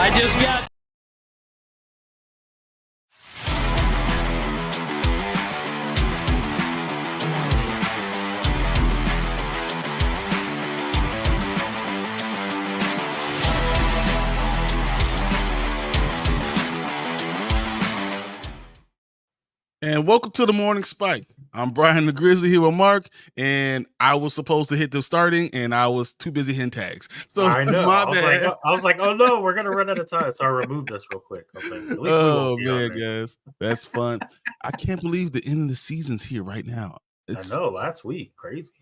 I just got. And welcome to the Morning Spike. I'm Brian the Grizzly here with Mark, and I was supposed to hit the starting, and I was too busy hitting tags. So I know. my I was like, oh no, we're gonna run out of time. So I removed this real quick. I was like, at least oh man, guys, that's fun. I can't believe the end of the season's here right now. I know. Last week, crazy.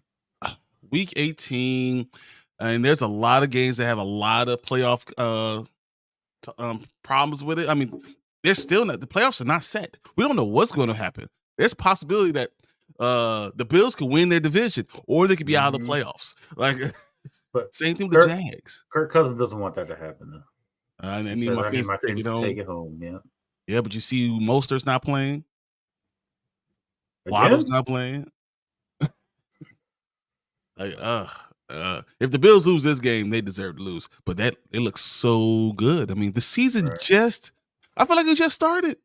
Week 18, and there's a lot of games that have a lot of playoff problems with it. I mean, they're still not, the playoffs are not set. We don't know what's going to happen. There's a possibility that the Bills could win their division, or they could be out of the playoffs. Like, but same thing with the Jags. Kirk Cousins doesn't want that to happen, though. I need my Fins to take it home. Yeah. Yeah, but you see, Mostert's not playing. Waddle's not playing. Like, if the Bills lose this game, they deserve to lose. But it looks so good. I mean, the season I feel like it just started.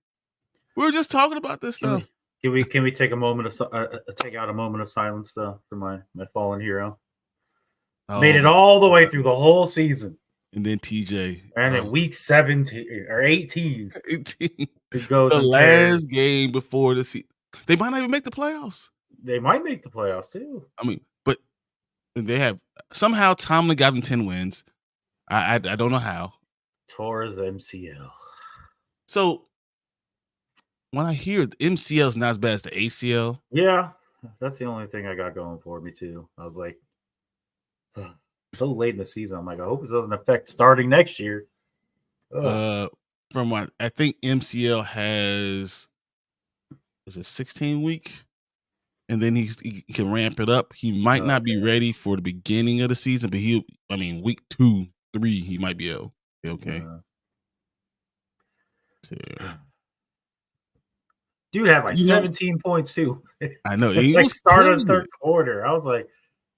We were just talking about this stuff. Can we take a moment of take out a moment of silence though for my fallen hero? Made it all the way through the whole season, and then TJ, and then week 17 or 18, it goes the last game before the season. They might not even make the playoffs. They might make the playoffs too. I mean, but they have somehow Tomlin got them 10 wins. I don't know how. Tore his MCL. So when I hear the MCL is not as bad as the ACL, yeah, that's the only thing I got going for me too. I was like, so late in the season, I'm like, I hope it doesn't affect starting next year. From what I think MCL is a 16 week, and then he can ramp it up. He might not be ready for the beginning of the season, but week 2, 3, he might be okay. Dude had like 17 points too. I know. He like started third quarter. I was like,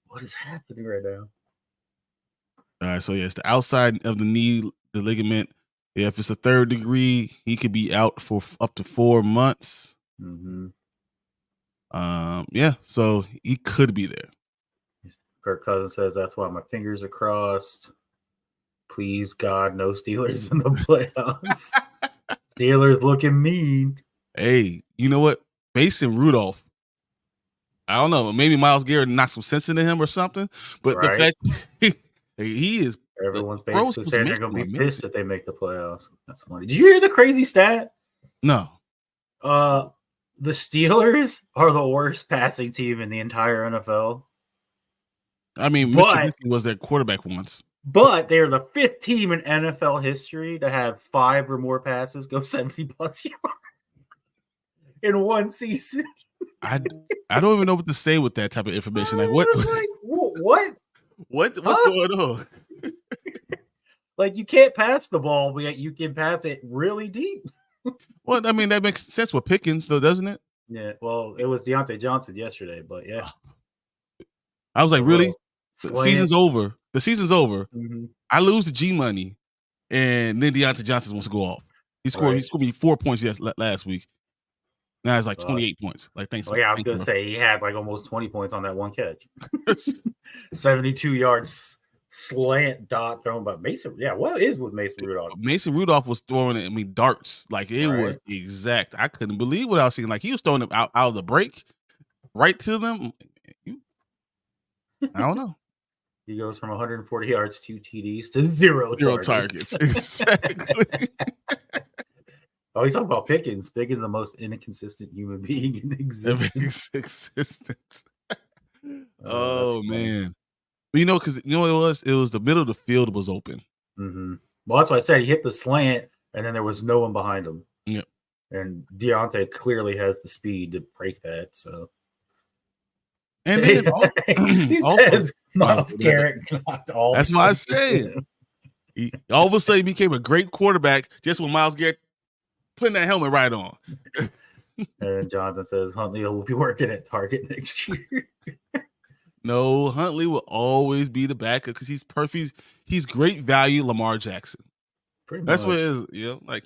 what is happening right now? All right, so it's the outside of the knee, the ligament. If it's a 3rd degree, he could be out for up to 4 months. Mm-hmm. So he could be there. Kirk Cousins says that's why my fingers are crossed. Please, God, no Steelers in the playoffs. Steelers looking mean. Hey, you know what? Mason Rudolph. I don't know. Maybe Myles Garrett knocked some sense into him or something. But the fact he is. Everyone's basically saying they're going to be pissed if they make the playoffs. That's funny. Did you hear the crazy stat? No. The Steelers are the worst passing team in the entire NFL. I mean, Mitchell Trubisky was their quarterback once. But they are the 5th team in NFL history to have 5 or more passes go 70-plus yards in one season. I don't even know what to say with that type of information. Like what? What's going on? Like you can't pass the ball, but you can pass it really deep. Well, I mean that makes sense with Pickens, though, doesn't it? Yeah. Well, it was Deontay Johnson yesterday, but yeah. I was like, really? The season's over. Mm-hmm. I lose the G money, and then Deontay Johnson wants to go off. He scored me 4 points last week. Now it's like 28 points. Like thanks. Oh yeah, I was gonna say he had like almost 20 points on that one catch. 72 yards slant dot thrown by Mason. Yeah, what is with Mason Rudolph? Mason Rudolph was throwing it. I mean, darts. Like it was exact. I couldn't believe what I was seeing. Like he was throwing them out of the break, right to them. I don't know. He goes from 140 yards, 2 TDs to zero targets. Exactly. Oh, he's talking about Pickens. Pickens is the most inconsistent human being in existence. Oh man. But because you know what it was? It was the middle of the field was open. Mm-hmm. Well, that's why I said he hit the slant, and then there was no one behind him. Yep. And Deontay clearly has the speed to break that. So. And then he says Myles Garrett knocked all. That's why I said he all of a sudden became a great quarterback just when Myles Garrett putting that helmet right on. And Jonathan says Huntley will be working at Target next year. No, Huntley will always be the backup because he's perfect. He's great value, Lamar Jackson. Pretty That's much. what it is. Like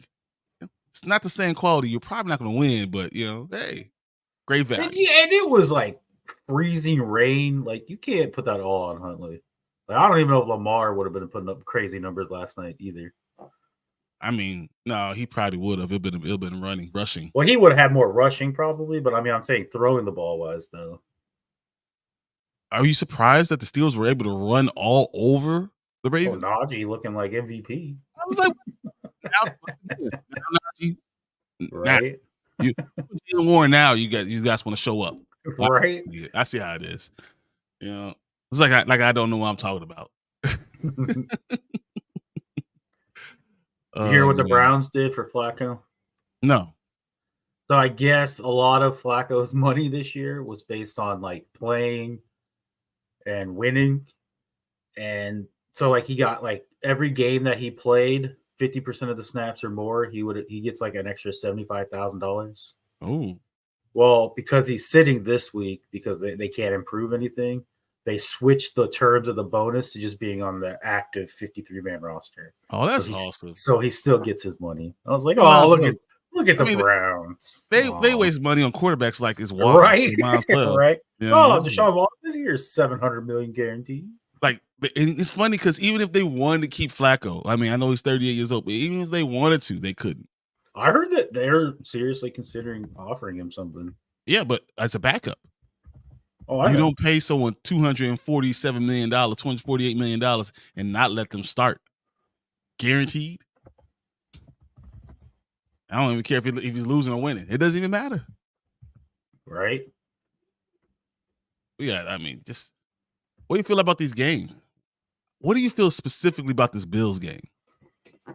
it's not the same quality. You're probably not going to win, but hey, great value. And it was like freezing rain. Like you can't put that all on Huntley. Like I don't even know if Lamar would have been putting up crazy numbers last night either. I mean, no, he probably would have. It'd been rushing. Well, he would have had more rushing probably, but I mean, I'm saying throwing the ball wise though. Are you surprised that the Steelers were able to run all over the Ravens? Najee looking like MVP. I was like, now Najee, right? Now, Warren, now you guys want to show up, right? I see how it is. It's like I don't know what I'm talking about. You hear what the Browns did for Flacco? No. So I guess a lot of Flacco's money this year was based on like playing and winning. And so like he got like every game that he played, 50% of the snaps or more, he gets like an extra $75,000. Oh. Well, because he's sitting this week because they can't improve anything, they switched the terms of the bonus to just being on the active 53-man roster. Oh, that's awesome. So he still gets his money. I was like, oh, look at the Browns. They waste money on quarterbacks like it's water. Right. Right. Oh, Deshaun Watson, here's $700 million guaranteed. Like, and it's funny because even if they wanted to keep Flacco, I mean, I know he's 38 years old, but even if they wanted to, they couldn't. I heard that they're seriously considering offering him something. Yeah, but as a backup. Oh, you don't pay someone $247 million, $248 million and not let them start. Guaranteed. I don't even care if he's losing or winning. It doesn't even matter. Right? Yeah, I mean, just what do you feel about these games? What do you feel specifically about this Bills game?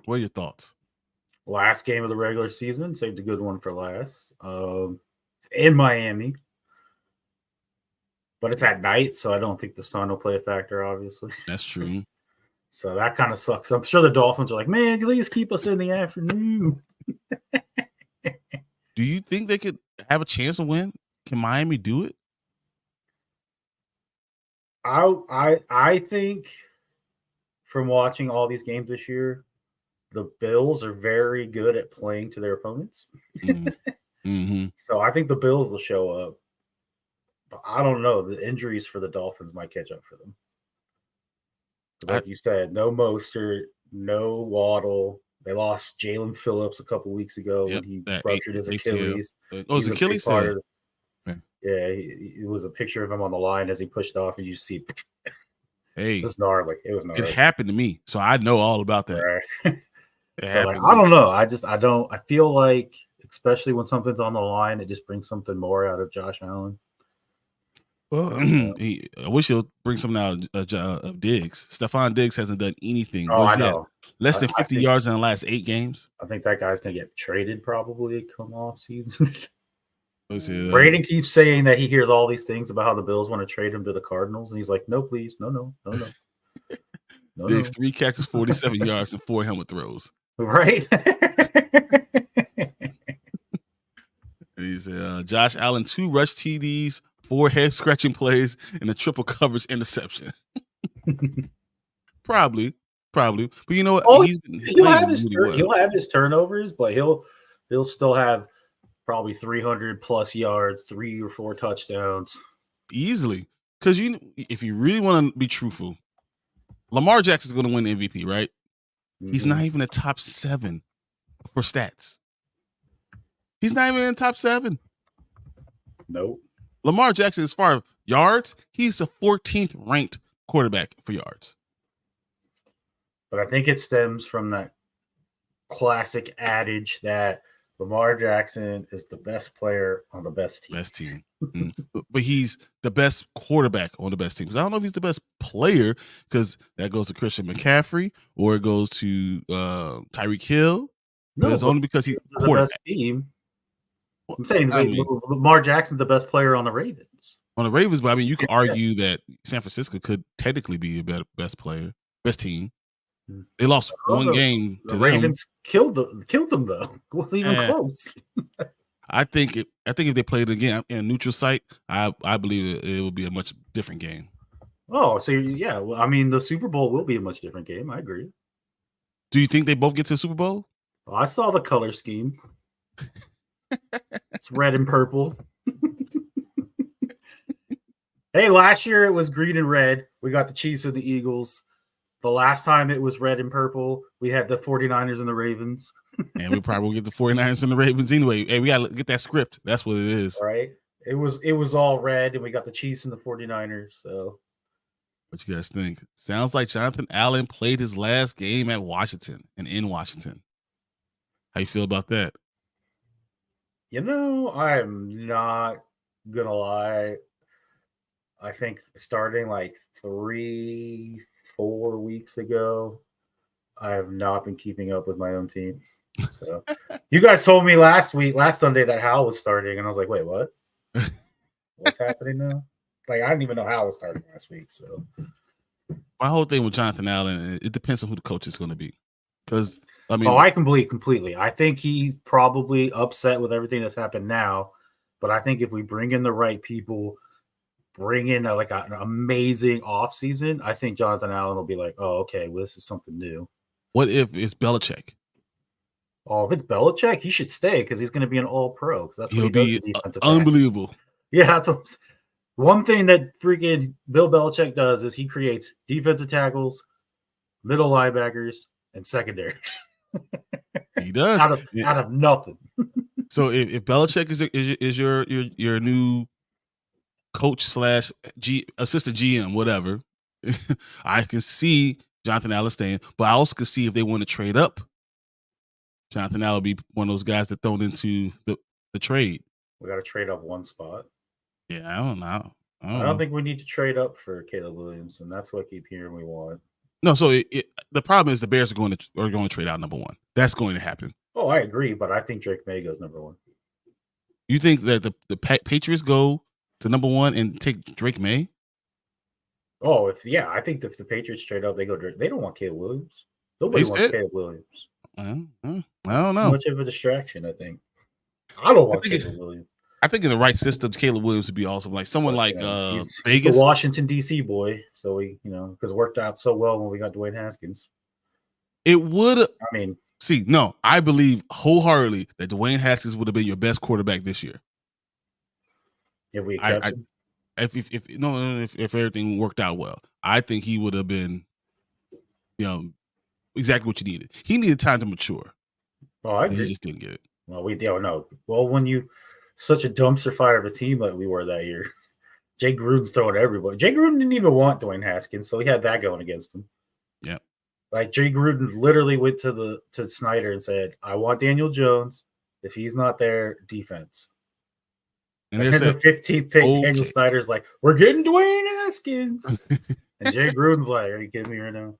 What are your thoughts? Last game of the regular season. Saved a good one for last. It's in Miami. But it's at night, so I don't think the sun will play a factor, obviously. That's true. So that kind of sucks. I'm sure the Dolphins are like, man, please keep us in the afternoon. Do you think they could have a chance to win? Can Miami do it? I think from watching all these games this year, the Bills are very good at playing to their opponents. Mm-hmm. So I think the Bills will show up. But I don't know. The injuries for the Dolphins might catch up for them. Like you said, no Mostert, no Waddle. They lost Jalen Phillips a couple weeks ago when he ruptured his Achilles. His Achilles? Yeah, it was a picture of him on the line as he pushed off, and you see. Hey, it was gnarly. It happened to me, so I know all about that. Right. So like, I don't know. I feel like, especially when something's on the line, it just brings something more out of Josh Allen. Well, I wish he'll bring something out of Diggs. Stephon Diggs hasn't done anything. I know. Less than 50 yards in the last 8 games. I think that guy's going to get traded probably come off season. Braden keeps saying that he hears all these things about how the Bills want to trade him to the Cardinals. And he's like, no, please. No. Diggs, 3 catches, 47 yards, and 4 helmet throws. Right. He said, Josh Allen, 2 rush TDs, 4 head scratching plays, and a triple coverage interception. Probably. But you know what? He'll have his turnovers, but he'll still have probably 300 plus yards, 3 or 4 touchdowns. Easily. Because if you really want to be truthful, Lamar Jackson's going to win the MVP, right? Mm-hmm. He's not even a top 7 for stats. He's not even in the top 7. Nope. Lamar Jackson, as far as yards, he's the 14th ranked quarterback for yards. But I think it stems from that classic adage that Lamar Jackson is the best player on the best team. Mm-hmm. But he's the best quarterback on the best team. I don't know if he's the best player because that goes to Christian McCaffrey or it goes to Tyreek Hill. No, but it's only because he's the quarterback. Best team. I'm saying Lamar Jackson's the best player on the Ravens. On the Ravens, but I mean, you could argue that San Francisco could technically be a best team. They lost one game to the Ravens. Killed them though. It wasn't even close. I think if they played again in a neutral site, I believe it will be a much different game. Oh, so yeah. Well, I mean, the Super Bowl will be a much different game. I agree. Do you think they both get to the Super Bowl? Oh, I saw the color scheme. It's red and purple. Hey, last year it was green and red. We got the Chiefs and the Eagles. The last time it was red and purple, we had the 49ers and the Ravens. And we probably will get the 49ers and the Ravens anyway. Hey, we got to get that script. That's what it is. All right. It was all red, and we got the Chiefs and the 49ers. So, what you guys think? Sounds like Jonathan Allen played his last game at Washington and in Washington. How you feel about that? I'm not going to lie. I think starting like 3-4 weeks ago, I have not been keeping up with my own team. So you guys told me last Sunday, that Hal was starting, and I was like, wait, what? What's happening now? Like, I didn't even know Hal was starting last week. So my whole thing with Jonathan Allen, it depends on who the coach is going to be. Because I can believe completely. I think he's probably upset with everything that's happened now, but I think if we bring in the right people, bring in an amazing offseason, I think Jonathan Allen will be like, oh, okay, well, this is something new. What if it's Belichick? Oh, if it's Belichick, he should stay because he's going to be an all-pro. Because that's what he does. Defensive unbelievable. Tackles. Yeah, that's one thing that freaking Bill Belichick does is he creates defensive tackles, middle linebackers, and secondary. He does out of nothing. So if Belichick is your new coach / assistant GM, whatever, I can see Jonathan Allen staying, but I also can see if they want to trade up, Jonathan Allen will be one of those guys that thrown into the trade. We got to trade up one spot. Yeah, I don't know. I don't think we need to trade up for Caleb Williams, and that's what I keep hearing we want. No, so the problem is the Bears are going to trade out number one. That's going to happen. Oh, I agree, but I think Drake May goes number one. You think that the Patriots go to number one and take Drake May? Oh, I think if the Patriots trade up, they go Drake. They don't want Caleb Williams. Nobody wants Caleb Williams. I don't know. Too much of a distraction, I think. I don't want Caleb Williams. I think in the right systems, Caleb Williams would be awesome. Like someone Vegas. He's the Washington, D.C. boy. So because it worked out so well when we got Dwayne Haskins. It would. I believe wholeheartedly that Dwayne Haskins would have been your best quarterback this year. If we kept him. If everything worked out well, I think he would have been, exactly what you needed. He needed time to mature. Oh, I agree. He just didn't get it. Well, we don't know. Well, when you such a dumpster fire of a team like we were that year, Jay Gruden's throwing everybody. Jay Gruden didn't even want Dwayne Haskins, so he had that going against him. Yeah. Like Jay Gruden literally went to Snyder and said, "I want Daniel Jones. If he's not there, defense." And then the 15th pick, okay. Daniel Snyder's like, "We're getting Dwayne Haskins," and Jay Gruden's like, "Are you kidding me right now?"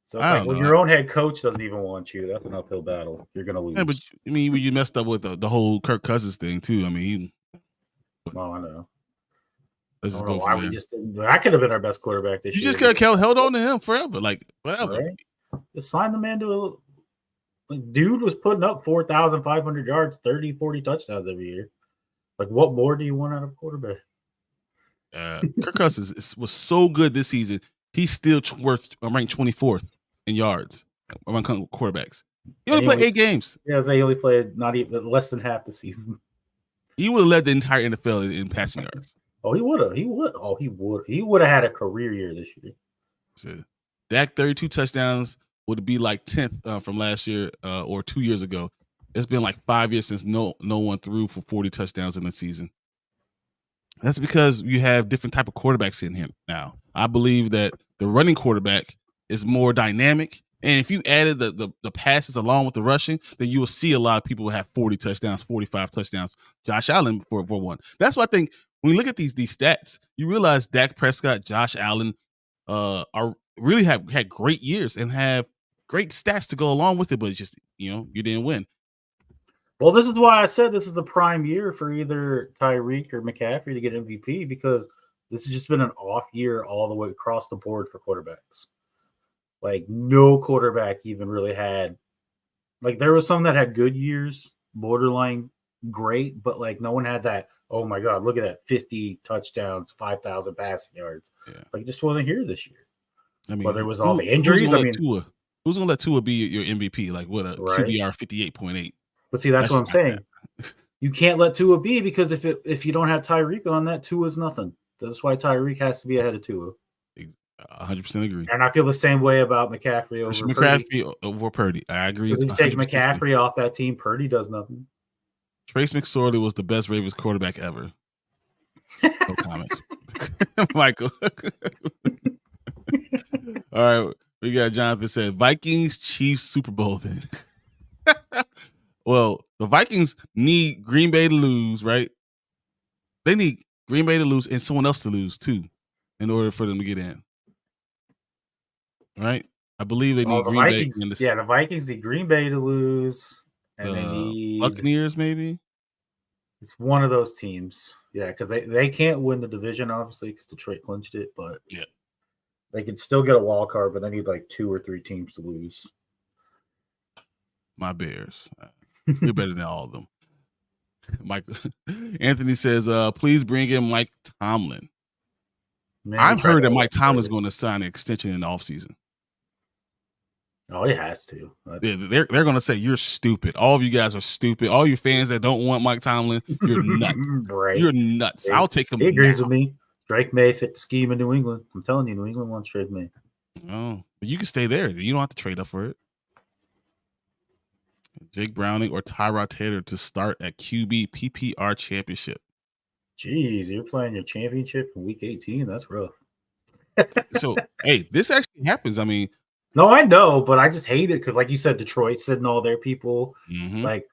So when your own head coach doesn't even want you, that's an uphill battle. You're gonna lose. Yeah, but you messed up with the whole Kirk Cousins thing too. I know. Let's just go. Why we just that could have been our best quarterback this year. You just could have held on to him forever, like forever. Right? Just sign the man to dude was putting up 4,500 yards, 30, 40 touchdowns every year. Like, what more do you want out of a quarterback? Kirk Cousins was so good this season. He's still ranked 24th in yards among quarterbacks. He only played 8 games. Yeah, he only played not even less than half the season. He would have led the entire NFL in passing yards. Oh, he would have. He would have had a career year this year. So, Dak 32 touchdowns would be like 10th from last year or 2 years ago. It's been like 5 years since no one threw for 40 touchdowns in the season. That's because you have different type of quarterbacks in here now. I believe that the running quarterback is more dynamic. And if you added the passes along with the rushing, then you will see a lot of people have 40 touchdowns, 45 touchdowns. Josh Allen for one. That's why I think when you look at these stats, you realize Dak Prescott, Josh Allen really have had great years and have great stats to go along with it, but it's just, you didn't win. Well, this is why I said this is the prime year for either Tyreek or McCaffrey to get MVP, because this has just been an off year all the way across the board for quarterbacks. Like, no quarterback even really had – like, there was some that had good years, borderline great, but, like, no one had that, oh, my God, look at that, 50 touchdowns, 5,000 passing yards. Yeah. Like, it just wasn't here this year. I mean, whether it was all the injuries. Tua. Who's gonna let Tua be your MVP? Like what a Right. QBR 58.8. But see, that's what I'm saying. You can't let Tua be because if you don't have Tyreek on that, Tua's nothing. That's why Tyreek has to be ahead of Tua. 100% agree. And I feel the same way about McCaffrey over Purdy. I agree. Because if you take McCaffrey off that team, Purdy does nothing. Trace McSorley was the best Ravens quarterback ever. No comment. Michael. All right. We got Jonathan said Vikings Chiefs Super Bowl then. Well, the Vikings need Green Bay to lose, right? They need Green Bay to lose and someone else to lose too in order for them to get in. Right? I believe they need Green Vikings, Bay. The Vikings need Green Bay to lose. And they need Buccaneers, maybe? It's one of those teams. Yeah, because they can't win the division, obviously, because Detroit clinched it. But yeah, they could still get a wild card, but they need like 2 or 3 teams to lose. My Bears. We're better than all of them. Anthony says, please bring in Mike Tomlin. Man, I've heard that Mike Tomlin's going to sign an extension in the offseason. Oh, he has to. They're going to say, you're stupid. All of you guys are stupid. All you fans that don't want Mike Tomlin, you're nuts. Right. You're nuts. I'll take him. He agrees with me. Drake May fit the scheme in New England. I'm telling you, New England wants Drake May. Oh, but you can stay there. You don't have to trade up for it. Jake Browning or Tyrod Taylor to start at QB PPR championship. Jeez, you're playing your championship in week 18. That's rough. So, hey, this actually happens. I mean, no, I know, but I just hate it because, like you said, Detroit sitting all their people. Mm-hmm. Like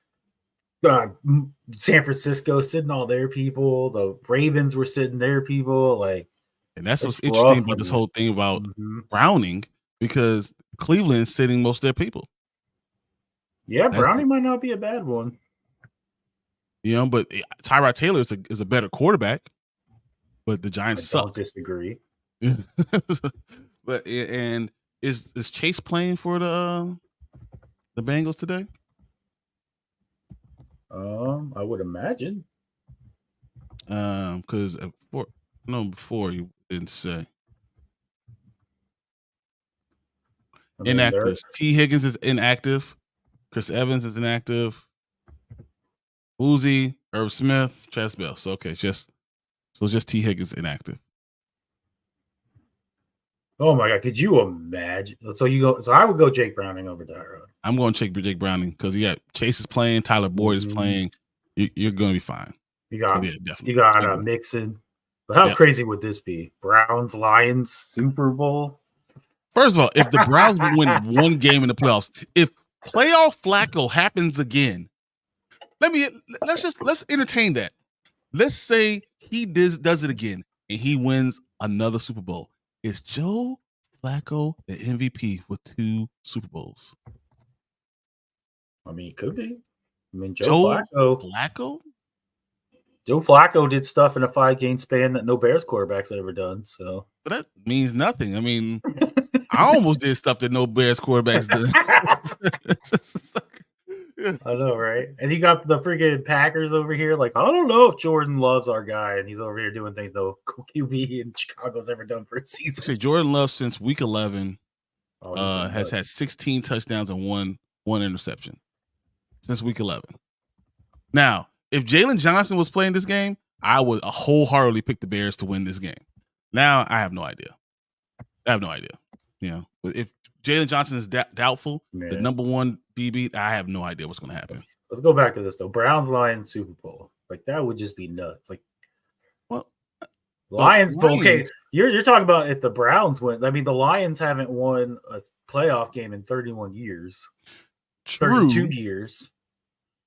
San Francisco sitting all their people. The Ravens were sitting their people. Like, and that's what's interesting about this whole thing about Browning, because Cleveland's sitting most of their people. Yeah, Browning might not be a bad one. You know, but Tyrod Taylor is a better quarterback, but the Giants suck. Don't disagree. But and is Chase playing for the Bengals today? I would imagine. Because before you didn't say. Inactive. T. Higgins is inactive. Chris Evans is inactive. Uzi, Herb Smith, Travis Bell. So okay, just T. Higgins inactive. Oh my God! Could you imagine? So I would go Jake Browning over Tyrod. I'm going to Jake Browning because Chase is playing, Tyler Boyd is playing. You're going to be fine. You got Mixon. But how crazy would this be? Browns, Lions, Super Bowl. First of all, if the Browns win one game in the playoffs, if playoff Flacco happens again, let's entertain that. Let's say he does it again and he wins another Super Bowl. Is Joe Flacco the MVP with 2 Super Bowls? I mean, it could be. I mean, Joe Flacco? Joe Flacco did stuff in a 5-game span that no Bears quarterback's ever done. So, but that means nothing. I mean, I almost did stuff that no Bears quarterbacks did. I know, right? And you got the freaking Packers over here. Like, I don't know if Jordan Love's our guy, and he's over here doing things no QB in Chicago's ever done for a season. See, Jordan Love since week 11 has had 16 touchdowns and one interception since week 11. Now, if Jalen Johnson was playing this game, I would wholeheartedly pick the Bears to win this game. Now, I have no idea. You know, but if Jalen Johnson is doubtful, the number 1 DB, I have no idea what's going to happen. Let's go back to this though. Browns Lions Super Bowl, like that would just be nuts. Like, well, Lions. Okay, you're talking about if the Browns win. I mean, the Lions haven't won a playoff game in 31 years. True. 32 years.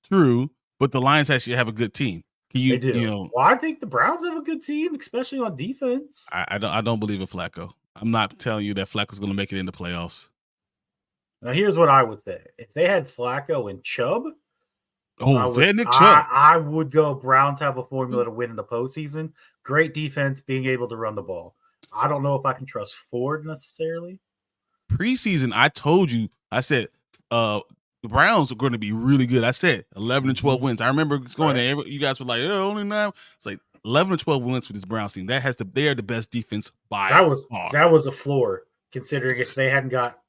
True, but the Lions actually have a good team. They do. Well, I think the Browns have a good team, especially on defense. I don't believe in Flacco. I'm not telling you that Flacco's going to make it in the playoffs. Now, here's what I would say. If they had Flacco and Chubb, Nick Chubb. I would go Browns have a formula to win in the postseason. Great defense, being able to run the ball. I don't know if I can trust Ford necessarily. Preseason, I told you, I said the Browns are going to be really good. I said 11 and 12 wins. I remember going there. You guys were like, only 9. It's like 11 or 12 wins for this Browns team. They are the best defense by far. That was a floor, considering if they hadn't got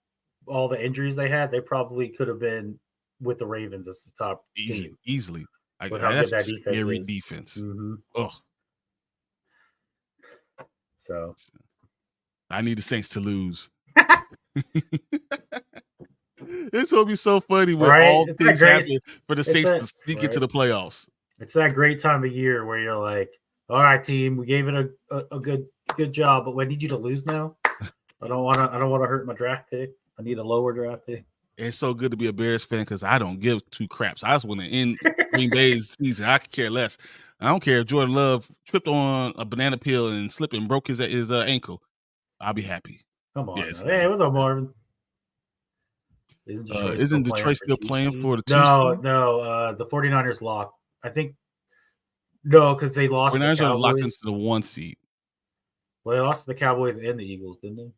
all the injuries they had, they probably could have been with the Ravens as the top team. Easily. With how good that defense scary is. defense. Mm-hmm. Ugh. So I need the Saints to lose. It's gonna be so funny when all things happen for the Saints to sneak into the playoffs. It's that great time of year where you're like, all right, team, we gave it a good job, but I need you to lose now. I don't want to hurt my draft pick. I need a lower draft pick. It's so good to be a Bears fan because I don't give two craps. I just want to end Green Bay's season. I could care less. I don't care if Jordan Love tripped on a banana peel and slipped and broke his ankle. I'll be happy. Come on. Yes, hey, what's up, Marvin? Isn't Detroit still playing for the 2 seed? No. The 49ers locked. I think no, because they lost. 49ers are locked into the 1 seed. Well, they lost to the Cowboys and the Eagles, didn't they?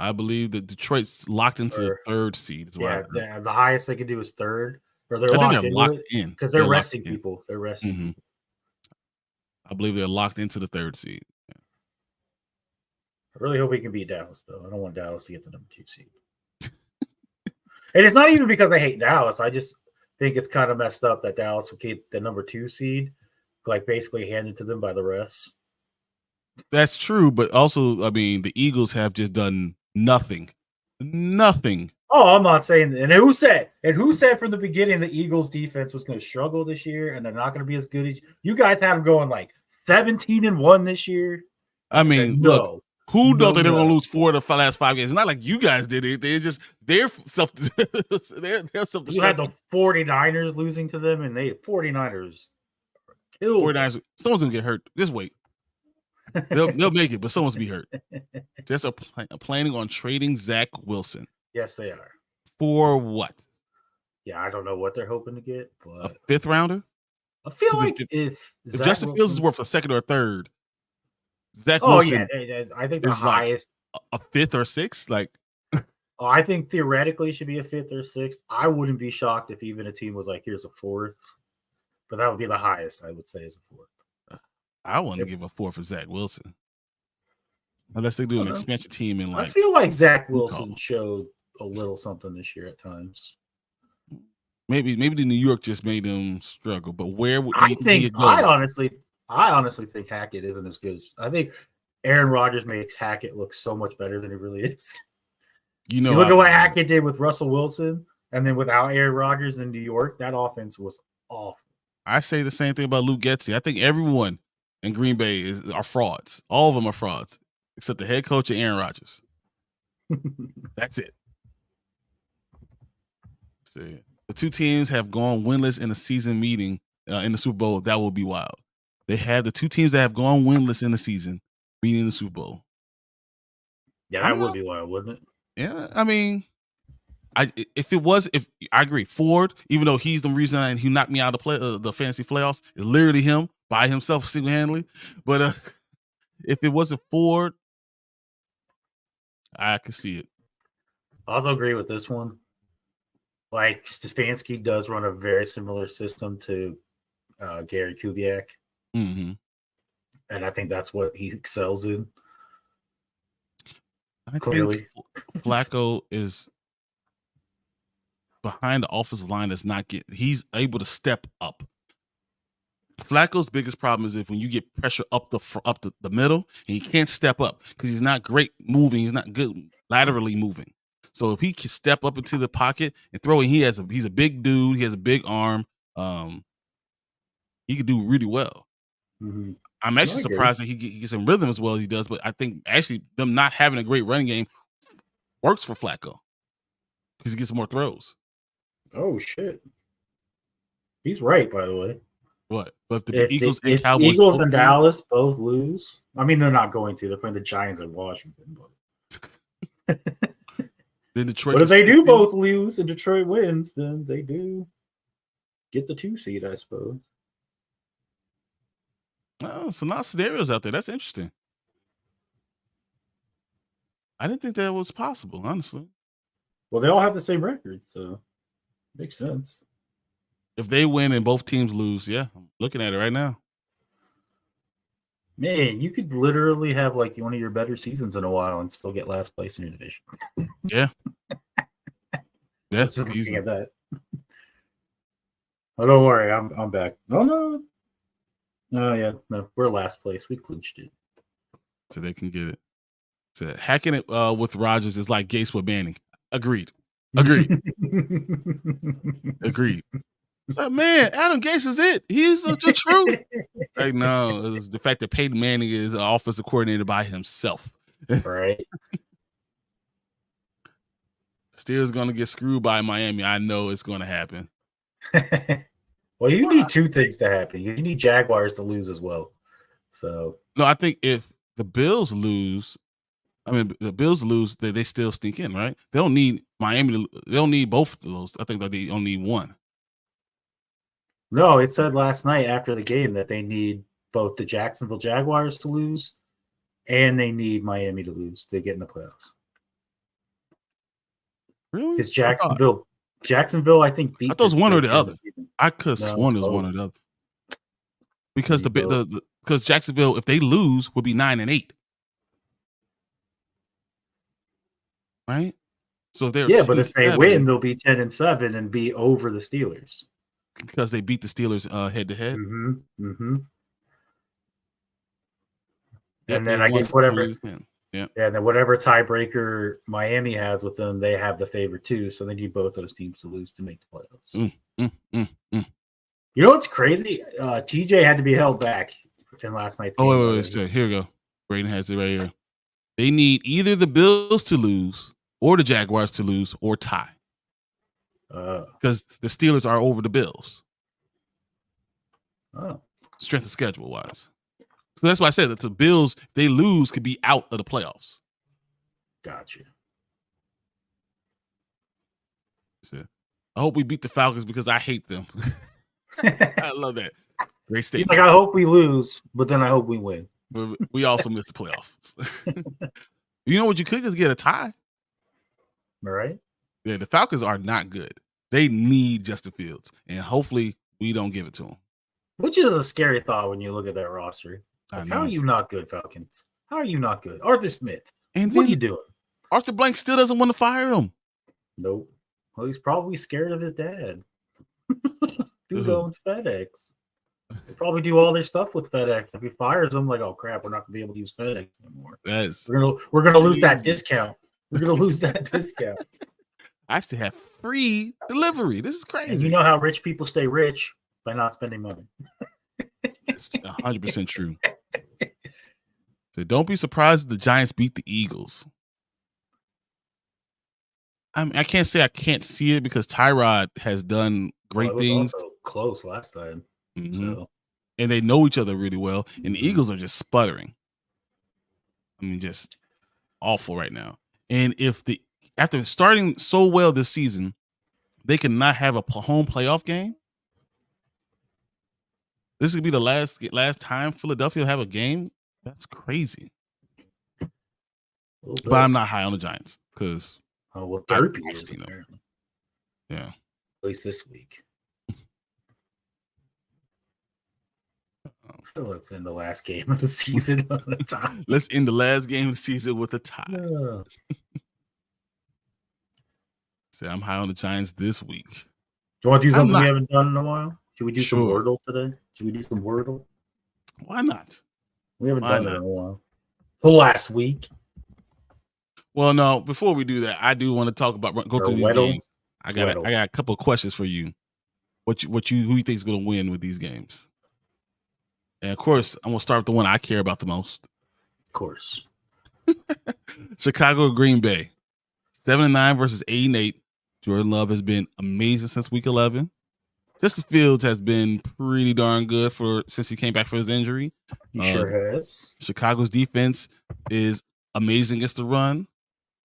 I believe that Detroit's locked into the 3rd seed. Yeah, the highest they can do is 3rd. Or I think they're locked in because they're resting people. They're resting. Mm-hmm. I believe they're locked into the 3rd seed. Yeah. I really hope we can beat Dallas, though. I don't want Dallas to get the number 2 seed. And it's not even because I hate Dallas. I just think it's kind of messed up that Dallas would get the number 2 seed, like basically handed to them by the refs. That's true, but also, I mean, the Eagles have just done nothing. Nothing. Oh, I'm not saying that. And who said from the beginning the Eagles defense was going to struggle this year and they're not going to be as good as you guys have them going like 17-1 this year? I mean, look, who thought they were going to lose 4 of the last 5 games? It's not like you guys did it. They're just they're self. You had the 49ers losing to them, and they 49ers killed. 49ers. Someone's going to get hurt. Just wait. They'll make it, but someone's be hurt. There's a planning on trading Zach Wilson. Yes, they are. For what? Yeah, I don't know what they're hoping to get, but a 5th rounder. I feel like if Justin Fields is worth a 2nd or a 3rd, Zach Wilson. Yeah, I think the highest like a 5th or 6th. Like, I think theoretically should be a 5th or 6th. I wouldn't be shocked if even a team was like, "Here's a 4th," but that would be the highest I would say is a 4th. I want to give a 4th for Zach Wilson. Unless they do an expansion team in like. I feel like Zach Wilson showed a little something this year at times. Maybe the New York just made him struggle, but where would I honestly think Hackett isn't as good as I think Aaron Rodgers makes Hackett look so much better than he really is. You look at what Hackett did with Russell Wilson and then without Aaron Rodgers in New York, that offense was awful. I say the same thing about Luke Getsy. I think everyone in Green Bay are frauds. All of them are frauds, except the head coach and Aaron Rodgers. That's it. See, the 2 teams have gone winless in a season meeting in the Super Bowl. That will be wild. They had the 2 teams that have gone winless in the season meeting the Super Bowl. Yeah, that would be wild, wouldn't it? Yeah, I mean, if I agree, Ford, even though he's the reason he knocked me out of the fantasy playoffs, it's literally him by himself single-handedly. But if it wasn't Ford, I could see it. I also agree with this one. Like Stefanski does run a very similar system to Gary Kubiak, and I think that's what he excels in. I think Flacco is behind the offensive line. He's able to step up. Flacco's biggest problem is if when you get pressure up the middle and he can't step up because he's not great moving. He's not good laterally moving. So if he can step up into the pocket and throw it, he's a big dude. He has a big arm. He could do really well. Mm-hmm. I'm actually surprised that he gets in rhythm as well as he does. But I think actually them not having a great running game works for Flacco because he gets more throws. Oh shit! He's right, by the way. What? But if Eagles and Cowboys, Eagles and Dallas both lose. I mean, they're not going to. They're playing the Giants and Washington. But then Detroit. But if they do both lose and Detroit wins, then they do get the 2 seed, I suppose. Oh, so now scenarios out there. That's interesting. I didn't think that was possible, honestly. Well, they all have the same record, so makes sense. If they win and both teams lose, yeah, I'm looking at it right now. Man, you could literally have like one of your better seasons in a while and still get last place in your division. Yeah. That's Just looking easy. at that. Oh, don't worry, I'm back. Oh no. Oh yeah, no, we're last place. We clinched it. So they can get it. So hacking it with Rodgers is like Gase with Manning. Agreed. Agreed. It's like, man, Adam Gase is it. He's the truth. Like, no, it was the fact that Peyton Manning is an offensive coordinator by himself. Right. Steelers going to get screwed by Miami. I know it's going to happen. Well, you need two things to happen. You need Jaguars to lose as well. So no, I think if the Bills lose, they still stink in, right? They don't need Miami. They don't need both of those. I think that they only need one. No, it said last night after the game that they need both the Jacksonville Jaguars to lose and they need Miami to lose to get in the playoffs. Really? Because Jacksonville, I think beat. I thought it was one or the other. I could have sworn it was both. one or the other. Because because Jacksonville, if they lose, would be 9-8. Right? So if they're but if they win, they'll be 10-7 and be over the Steelers. Because they beat the Steelers head to head. And then I guess whatever. Yeah, and then whatever tiebreaker Miami has with them, they have the favor too. So they need both those teams to lose to make the playoffs. You know what's crazy? TJ had to be held back in last night's game. Wait. Here we go. Braden has it right here. They need either the Bills to lose or the Jaguars to lose or tie. Because the Steelers are over the Bills. Strength of schedule wise. So that's why I said that the Bills, if they lose, could be out of the playoffs. Gotcha. I hope we beat the Falcons because I hate them. I love that. Great statement. He's like, I hope we lose, but then I hope we win. But we also missed the playoffs. You know what you could just get a tie? All right. Yeah, the Falcons are not good. They need Justin Fields, and hopefully we don't give it to them. Which is a scary thought when you look at that roster. Like, how are you not good, Falcons? How are you not good? Arthur Smith. And what are you doing? Arthur Blank still doesn't want to fire him. Nope. Well, he's probably scared of his dad. Dude owns FedEx. They probably do all their stuff with FedEx. If he fires them, like, oh crap, we're not gonna be able to use FedEx anymore. We're gonna lose that discount. We're gonna lose that discount. I actually have free delivery. This is crazy. And you know how rich people stay rich? By not spending money. It's 100% true. So don't be surprised if the Giants beat the Eagles. I can't say I can't see it because Tyrod has done great things. Also close last time. So. And they know each other really well. And the Eagles are just sputtering. I mean, just awful right now. And after starting so well this season, they cannot have a home playoff game. This could be the last time Philadelphia will have a game. That's crazy. But I'm not high on the Giants because Derpy is apparently. Yeah. At least this week. Let's end the last game of the season with a tie. Let's end the last game of the season with a tie. Yeah. So I'm high on the Giants this week. Do you want to do something we haven't done in a while? Should we do some Wordle today? Should we do some Wordle? Why not? We haven't done it in a while. The last week. Well, no. Before we do that, I do want to talk about go through these games. I got a couple of questions for you. Who you think is going to win with these games? And of course, I'm gonna start with the one I care about the most. Of course. Chicago, Green Bay, 7-9 versus 8-8. Jordan Love has been amazing since week 11. Justin Fields has been pretty darn good since he came back from his injury. He sure has. Chicago's defense is amazing against the run.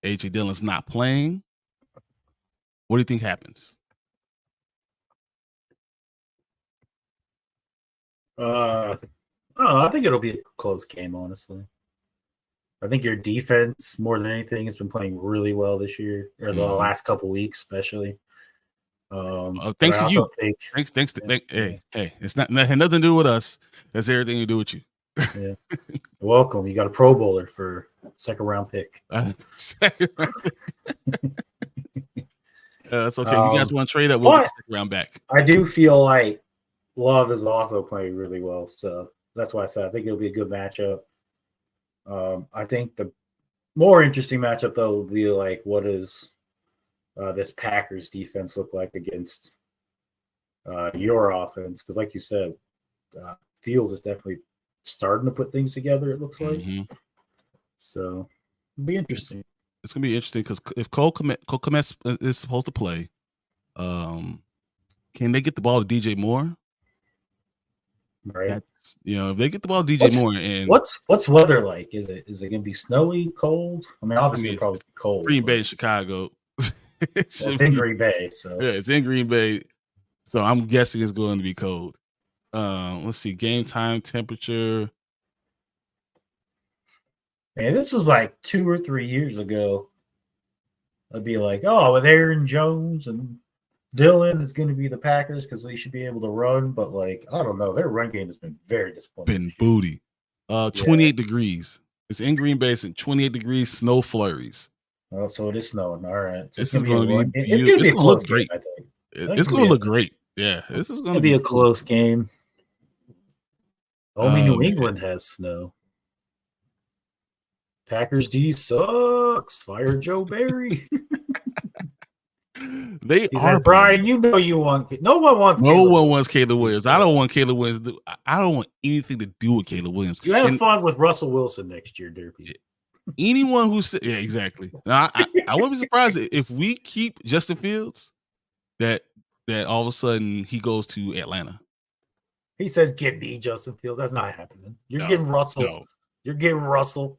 A.J. Dillon's not playing. What do you think happens? I don't know. I think it'll be a close game, honestly. I think your defense, more than anything, has been playing really well this year, or the last couple weeks, especially. Thanks to you. Thanks. Hey, it's not had nothing to do with us. That's everything to do with you. Yeah. You're welcome. You got a Pro Bowler for second round pick. That's That's okay. You guys want to trade up? We'll get the second round back. I do feel like Love is also playing really well, so that's why I said I think it'll be a good matchup. I think the more interesting matchup though will be like, what does this Packers defense look like against your offense? Because, like you said, Fields is definitely starting to put things together. It looks like so. It'll be interesting. It's gonna be interesting because if Cole Kmet is supposed to play, can they get the ball to DJ Moore? Right. That's, if they get the ball to DJ Moore, and what's weather like? Is it gonna be snowy, cold? I mean, obviously it's probably cold. Green Bay, Chicago. It's in Green Bay, so yeah, it's in Green Bay. So I'm guessing it's going to be cold. Let's see, game time, temperature. Man, this was like 2 or 3 years ago. I'd be like, oh, with Aaron Jones and Dylan is going to be the Packers because they should be able to run, but like, I don't know, their run game has been very disappointing. Been booty. 28 degrees. It's in Green Bay. It's 28 degrees, snow flurries. Oh, so it is snowing. All right. So this is going to be beautiful. It's going to look great. I think. It's going to look great. Yeah, this is going to be a close game. Only New England has snow. Packers D sucks. Fire Joe Barry. They are Brian. You know you want. No one wants. No one wants Caleb Williams. I don't want Caleb Williams. I don't want anything to do with Caleb Williams. You have fun with Russell Wilson next year, Derpy. Anyone who said, yeah, exactly. Now, I wouldn't be surprised if we keep Justin Fields, that all of a sudden he goes to Atlanta. He says, "Give me Justin Fields." That's not happening. You're getting Russell. No. You're getting Russell.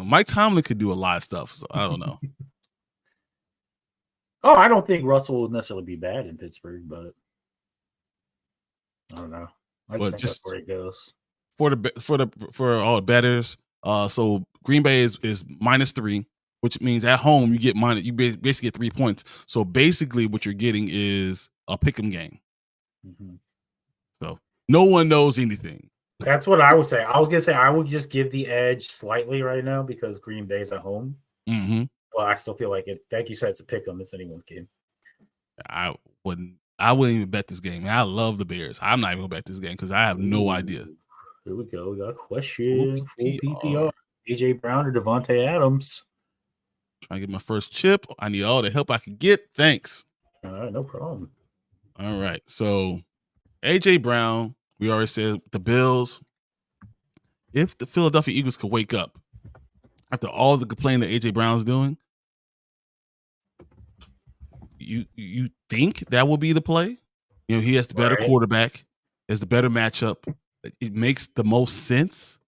Mike Tomlin could do a lot of stuff, so I don't know. Oh, I don't think Russell would necessarily be bad in Pittsburgh, but I don't know. I just think that's where it goes. For all the bettors, so Green Bay is -3, which means at home you basically get 3 points. So basically, what you're getting is a pick'em game. So no one knows anything. That's what I would say. I was gonna say I would just give the edge slightly right now because Green Bay's at home. Well, I still feel like it. Like you said, it's a pick'em. It's anyone's game. I wouldn't even bet this game. I love the Bears. I'm not even gonna bet this game because I have no idea. Here we go. We got a question. Full PPR. AJ Brown or Devante Adams? Trying to get my first chip. I need all the help I can get. Thanks. All right, no problem. All right. So AJ Brown, we already said the Bills. If the Philadelphia Eagles could wake up after all the complaining that AJ Brown's doing, you think that will be the play? He has the better quarterback, has the better matchup. It makes the most sense.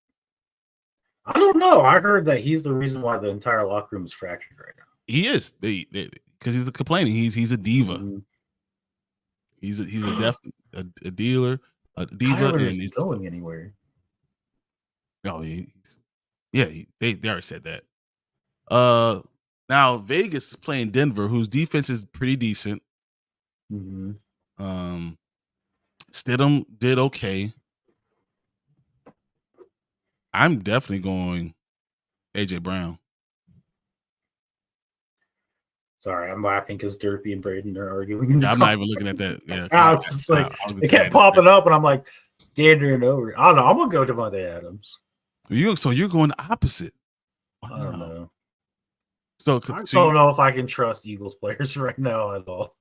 I don't know. I heard that he's the reason why the entire locker room is fractured right now. He is, because he's complaining. He's a diva. He's a dealer, a diva, and he's going anywhere. No, they already said that. Now Vegas is playing Denver, whose defense is pretty decent. Stidham did okay. I'm definitely going AJ Brown. Sorry, I'm laughing because Derpy and Braden are arguing. Yeah, I'm not even looking at that. Yeah, I was just like, it kept popping up, and I'm like, gandering over. I don't know. I'm gonna go Devante Adams. So you're going the opposite. Wow. I don't know. So I don't know if I can trust Eagles players right now at all.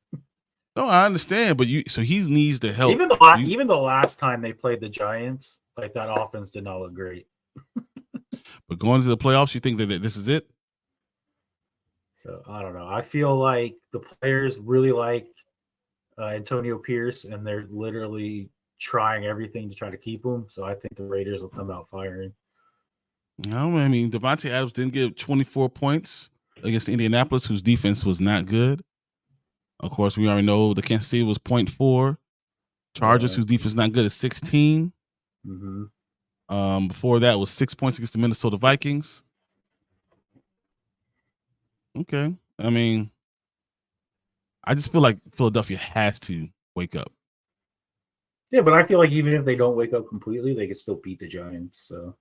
No, I understand, but he needs the help. Even the last time they played the Giants, like that offense did not look great. But going to the playoffs, you think that this is it? So I don't know. I feel like the players really like Antonio Pierce, and they're literally trying everything to try to keep him. So I think the Raiders will come out firing. No, I mean, Devante Adams didn't get 24 points against Indianapolis, whose defense was not good. Of course, we already know the Kansas City was 0.4. Chargers, whose defense is not good, is 16. Before that was 6 points against the Minnesota Vikings. Okay. I mean, I just feel like Philadelphia has to wake up. Yeah, but I feel like even if they don't wake up completely, they can still beat the Giants. So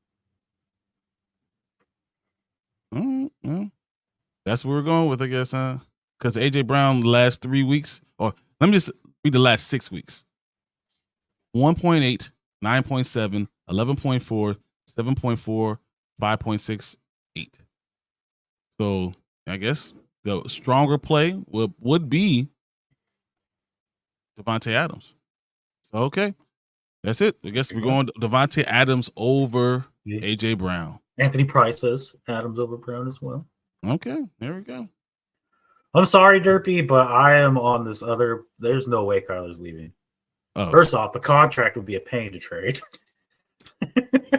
that's what we're going with, I guess, huh? because AJ Brown the last 3 weeks, or let me just read the last 6 weeks. 1.8, 9.7, 11.4, 7.4, 5.68. So I guess the stronger play would be Devante Adams. So okay, that's it. I guess we're going Devante Adams over AJ Brown. Anthony Price says Adams over Brown as well. Okay, there we go. I'm sorry, Derpy, but I am on this other. There's no way Kyler's leaving. Oh. First off, the contract would be a pain to trade.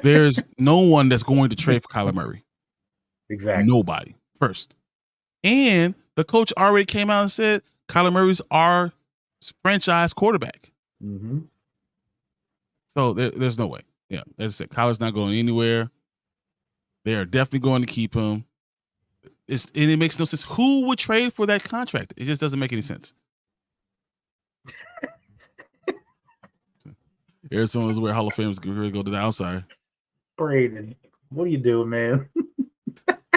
There's no one that's going to trade for Kyler Murray. Exactly. Nobody. First. And the coach already came out and said Kyler Murray's our franchise quarterback. Mm-hmm. So there's no way. Yeah, as I said, Kyler's not going anywhere. They are definitely going to keep him. And it makes no sense. Who would trade for that contract? It just doesn't make any sense. Arizona is where Hall of Famers go to the outside. Braden, what are you doing, man?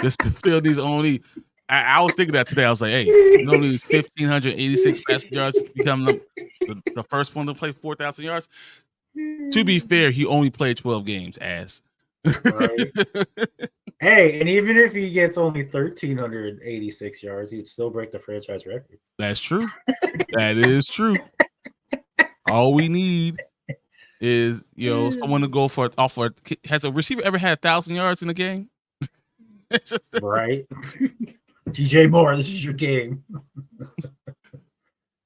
Just to fill these only. I was thinking that today. I was like, hey, these 1,586 passing yards to become the first one to play 4,000 yards. To be fair, he only played 12 games, Right. Hey, and even if he gets only 1,386 yards, he'd still break the franchise record. That's true. That is true. All we need is someone to go for off. Has a receiver ever had 1,000 yards in a game? Right. DJ Moore, this is your game.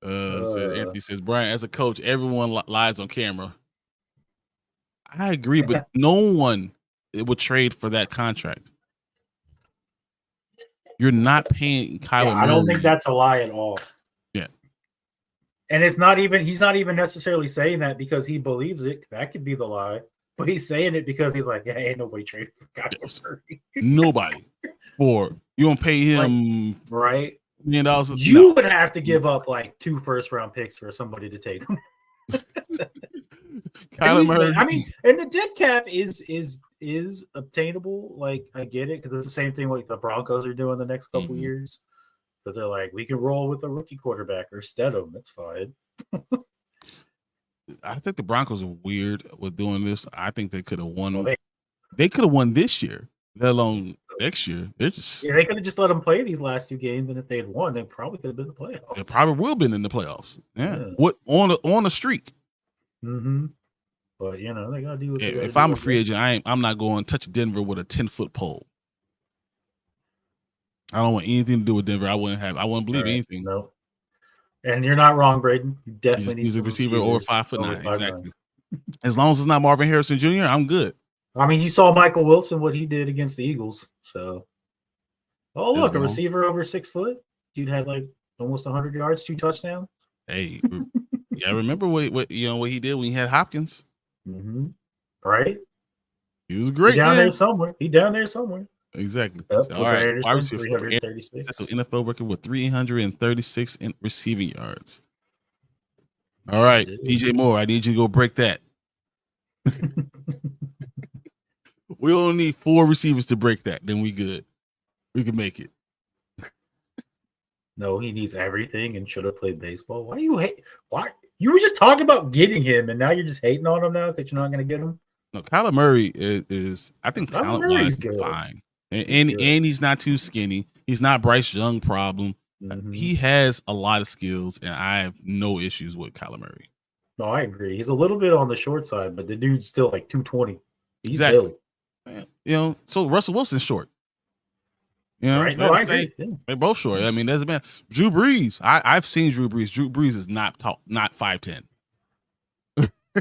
Anthony says, Brian, as a coach, everyone lies on camera. I agree, but no one would trade for that contract. You're not paying Kyler Murray. I don't think that's a lie at all. Yeah. And he's not even necessarily saying that because he believes it. That could be the lie. But he's saying it because he's like, hey, ain't nobody trading for Kyler Murray. Nobody. You don't pay him right? $1 million. You would have to give up like 2 first-round picks for somebody to take him. Kyler Murray. I mean, and the dead cap is obtainable. Like, I get it because it's the same thing like the Broncos are doing the next couple years. Because they're like, we can roll with a rookie quarterback or Stedham. That's fine. I think the Broncos are weird with doing this. I think they could have won. They could have won this year, let alone next year. They could have just let them play these last 2 games, and if they had won, they probably could have been in the playoffs. They probably will have been in the playoffs. Yeah. What on a streak? Mm-hmm. But they gotta do. If I'm a free agent, I'm not going to touch Denver with a 10-foot pole. I don't want anything to do with Denver. I wouldn't believe anything. No. And you're not wrong, Braden. You definitely need a receiver over 5'9". Exactly. As long as it's not Marvin Harrison Jr., I'm good. I mean, you saw Michael Wilson, what he did against the Eagles. So, look, a receiver over 6 foot. Dude had like almost 100 yards, 2 touchdowns. Hey, yeah, remember what he did when he had Hopkins? Mm-hmm. Right. He was great. He down there somewhere. Exactly. Yep, all right. 336. NFL record with 336 in receiving yards. All right, DJ Moore, I need you to go break that. We only need 4 receivers to break that. Then we good. We can make it. No, he needs everything and should have played baseball. Why you hate? Why you were just talking about getting him, and now you're just hating on him now because you're not going to get him? No, Kyler Murray is I think talent-wise fine. And he's not too skinny. He's not Bryce Young problem. Mm-hmm. He has a lot of skills, and I have no issues with Kyler Murray. No, I agree. He's a little bit on the short side, but the dude's still like 220. He's exactly. So Russell Wilson's short. Right? No, I agree. They're both short. I mean, doesn't matter. Drew Brees. I've seen Drew Brees. Drew Brees is not 5'10".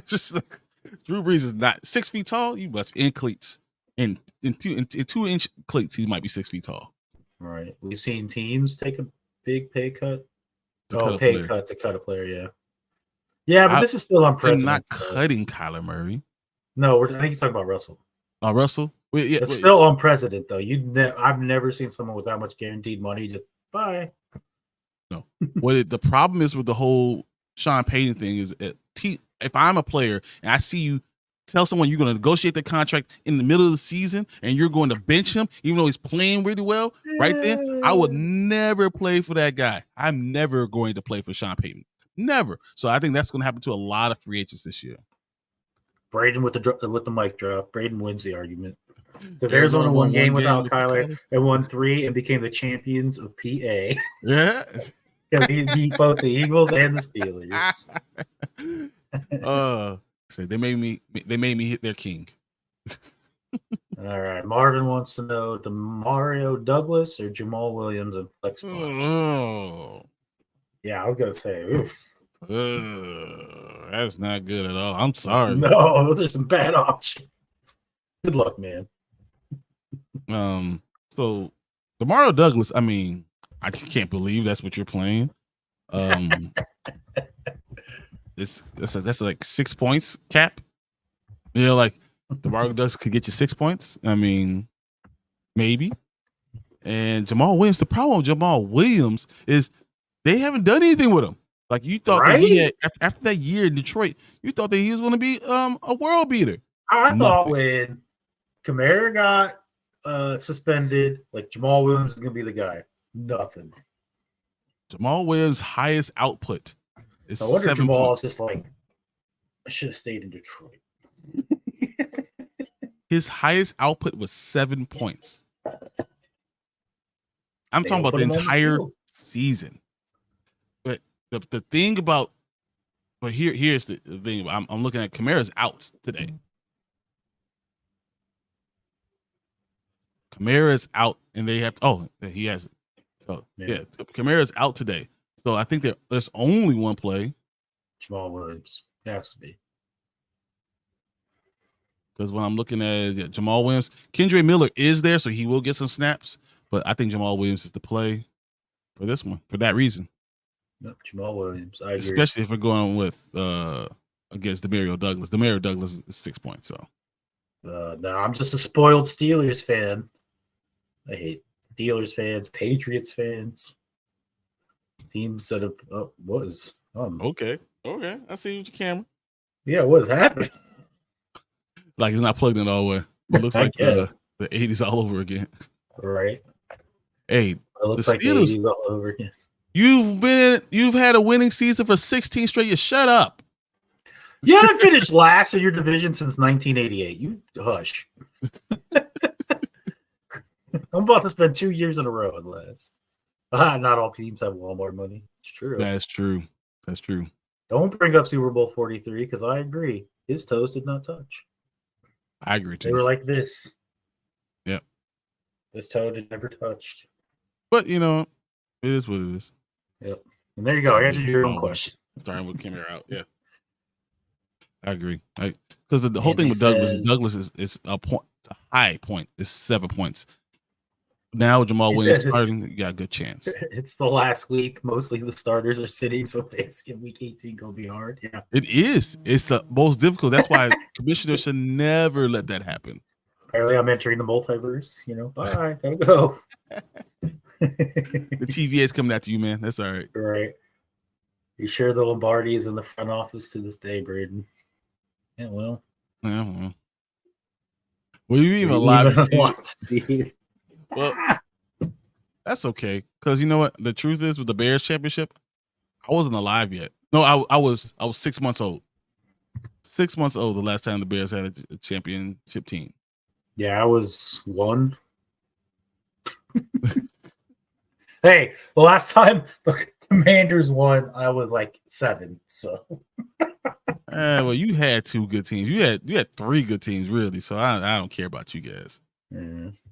Just like Drew Brees is not 6 feet tall. You must be in cleats. In 2-inch cleats, he might be 6 feet tall. All right. We've seen teams take a big pay cut. To cut a player, yeah. Yeah, but this is still unprecedented. I'm not cutting Kyler Murray. No, I think you're talking about Russell. Russell? It's still unprecedented, though. I've never seen someone with that much guaranteed money just bye. No. The problem is with the whole Sean Payton thing is if I'm a player and I see you tell someone you're going to negotiate the contract in the middle of the season and you're going to bench him, even though he's playing really well, right then, I would never play for that guy. I'm never going to play for Sean Payton. Never. So I think that's going to happen to a lot of free agents this year. Braden with the mic drop. Braden wins the argument. So Arizona won one game without Kyler and won 3 and became the champions of PA. Yeah. Because he beat both the Eagles and the Steelers. So they made me hit their king. All right. Marvin wants to know Mario Douglas or Jamal Williams and flex spot. Oh. Yeah, I was gonna say, oof. That's not good at all. I'm sorry. No, those are some bad options. Good luck, man. So Mario Douglas, I mean, I just can't believe that's what you're playing. That's like 6 points cap. Yeah, like Mario Douglas could get you 6 points. I mean, maybe. And Jamal Williams, the problem with Jamal Williams is they haven't done anything with him. Like you thought that he had after that year in Detroit, you thought that he was going to be a world beater. I thought when Kamara got suspended, like Jamal Williams is going to be the guy. Nothing. Jamal Williams' highest output is 7 Jamal points. is just like, I should have stayed in Detroit. His highest output was 7 points. I'm talking about the entire season. But the thing about, but here's the thing. I'm looking at Kamara's out today. Kamara's out, and they have to. Oh, he has it. So yeah, Kamara's out today. So I think there's only one play. Jamal Williams has to be. Because when I'm looking at Jamal Williams, Kendre Miller is there, so he will get some snaps. But I think Jamal Williams is the play for this one for that reason. Nope, Jamal Williams. I agree. Especially if we're going with against Demario Douglas. Demario Douglas is 6 points. So no, I'm just a spoiled Steelers fan. I hate Steelers fans, Patriots fans, teams that have okay. I see you with your camera. Yeah, what is happening? Like it's not plugged in all the way. It looks like the 80s all over again. Right. Hey, it looks like Steelers, the 80s all over again. You've had a winning season for 16 straight years. Shut up. You haven't finished last in your division since 1988. You hush. I'm about to spend 2 years in a row in last. Not all teams have Walmart money. It's true. That's true. Don't bring up Super Bowl 43 because I agree. His toes did not touch. I agree too. They were like this. Yep. This toe had never touched. But it is what it is. Yep. And there you go. I answered your own question. Starting with Kamara out. Yeah. I agree. Because the whole thing with Douglas is a point. It's a high point. It's 7 points. Now Jamal Williams starting, you got a good chance. It's the last week. Mostly the starters are sitting, so in week 18 gonna be hard. Yeah. It is. It's the most difficult. That's why commissioners should never let that happen. Apparently I'm entering the multiverse. Bye. Gotta go. The TVA is coming after you, man. That's all right. Right. You sure the Lombardi is in the front office to this day, Braden? Yeah, well. Well, you even alive to see. Well, that's okay. Because you know what? The truth is with the Bears championship, I wasn't alive yet. No, I was 6 months old. 6 months old the last time the Bears had a championship team. Yeah, I was 1. Hey, the last time the Commanders won, I was like 7. So, well, you had 2 good teams. You had 3 good teams, really. So I don't care about you guys.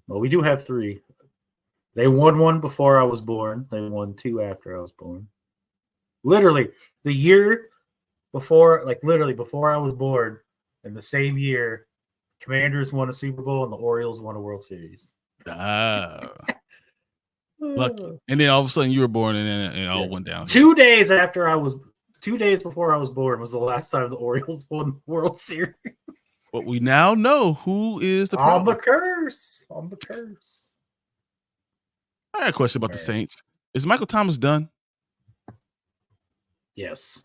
Well, we do have 3. They won 1 before I was born. They won 2 after I was born. Literally, the year before, before I was born, in the same year, Commanders won a Super Bowl and the Orioles won a World Series. Lucky. And then all of a sudden you were born and then it all went down. 2 days before I was born was the last time the Orioles won the World Series. But we now know who is the problem. On the curse. I got a question about the Saints. Is Michael Thomas done? Yes.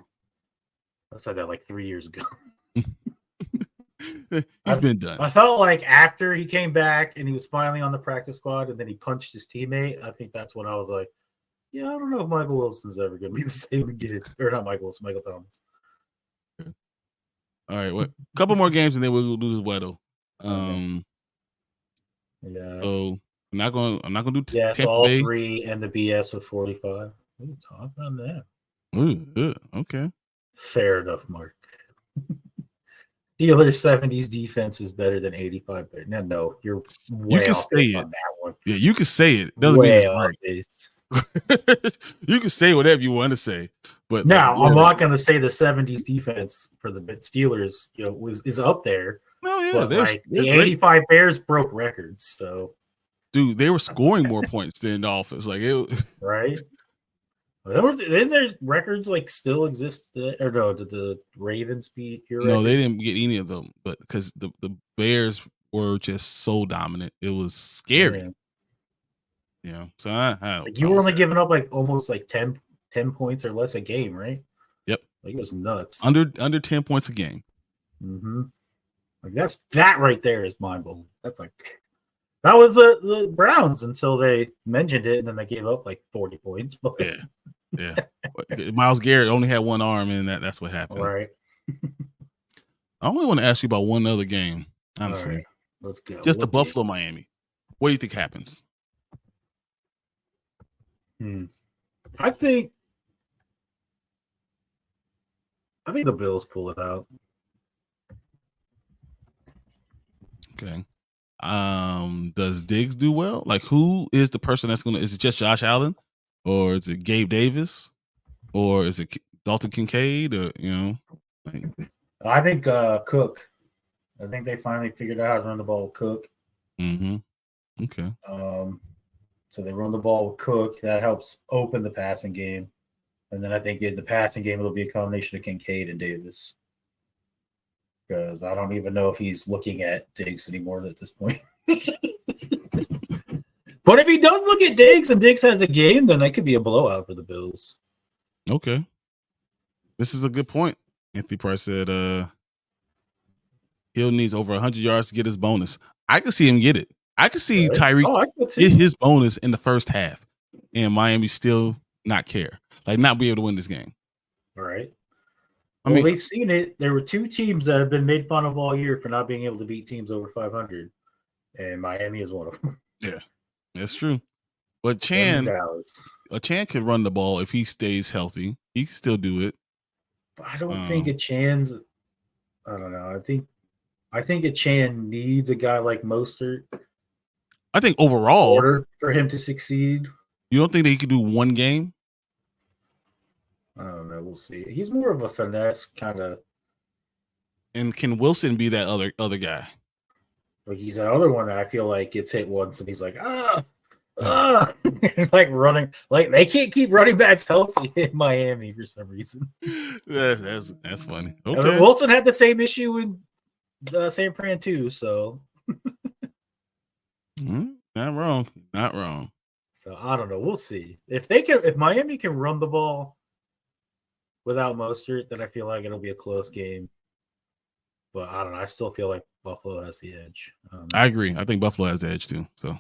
I said that like 3 years ago. He's been done. I felt like after he came back and he was finally on the practice squad and then he punched his teammate, I think that's when I was like, yeah, I don't know if Michael Wilson's ever going to be the same again. Or not Michael Wilson, Michael Thomas. All right, a couple more games and then we'll do this Weddle. Yeah. So I'm not gonna do yes, Tampa all Bay. 3 and the BS of 45. Ooh, talk on that. Ooh, okay. Fair enough, Mark. Steelers 70s defense is better than 85. No, you're way can off say base it. on that one. Yeah, you can say it. Doesn't way mean it's off right. Base. You can say whatever you want to say, but now I'm not going to say the 70s defense for the Steelers, is up there. No, yeah, but they're the great. 85 Bears broke records, so dude, they were scoring more points than the Dolphins. Like it, right? Didn't their records like still exist? Or no, did the Ravens beat your No, record? they didn't get any of them, but because the Bears were just so dominant, it was scary. Yeah. So you were only giving up like almost like 10 points or less a game, right? Yep. Like it was nuts. Under 10 points a game. Mm-hmm. Like that right there is mind blowing. That's like that was the Browns until they mentioned it, and then they gave up like 40 points. But yeah. Myles Garrett only had one arm, and that's what happened. Right. I only want to ask you about one other game, honestly. Right. Let's go. Just the Buffalo Miami. What do you think happens? I think the Bills pull it out. Okay. Does Diggs do well? Like, who is the person that's is it just Josh Allen, or is it Gabe Davis, or is it Dalton Kincaid, or I think Cook. I think they finally figured out how to run the ball with Cook. Mm-hmm. Okay. So they run the ball with Cook. That helps open the passing game, and then I think in the passing game it'll be a combination of Kincaid and Davis. Because I don't even know if he's looking at Diggs anymore at this point. But if he does look at Diggs and Diggs has a game, then that could be a blowout for the Bills. Okay. This is a good point. Anthony Price said Hill needs over 100 yards to get his bonus. I can see him get it. I can see Tyreek get his bonus in the first half and Miami still not care. Like not be able to win this game. All right. Well, we've seen it. There were 2 teams that have been made fun of all year for not being able to beat teams over 500, and Miami is one of them. Yeah, that's true. But Chan could run the ball if he stays healthy. He can still do it. I don't think I don't know. I think a Chan needs a guy like Mostert. I think overall, in order for him to succeed. You don't think that he could do one game? I don't know. We'll see. He's more of a finesse kind of. And can Wilson be that other guy? Like he's that other one that I feel like gets hit once and he's like, like running. Like they can't keep running backs healthy in Miami for some reason. That's funny. Okay. Wilson had the same issue in San Fran too, so. Not wrong. Not wrong. So I don't know. We'll see. If Miami can run the ball without Mostert, then I feel like it'll be a close game. But I don't know. I still feel like Buffalo has the edge. I agree. I think Buffalo has the edge too. So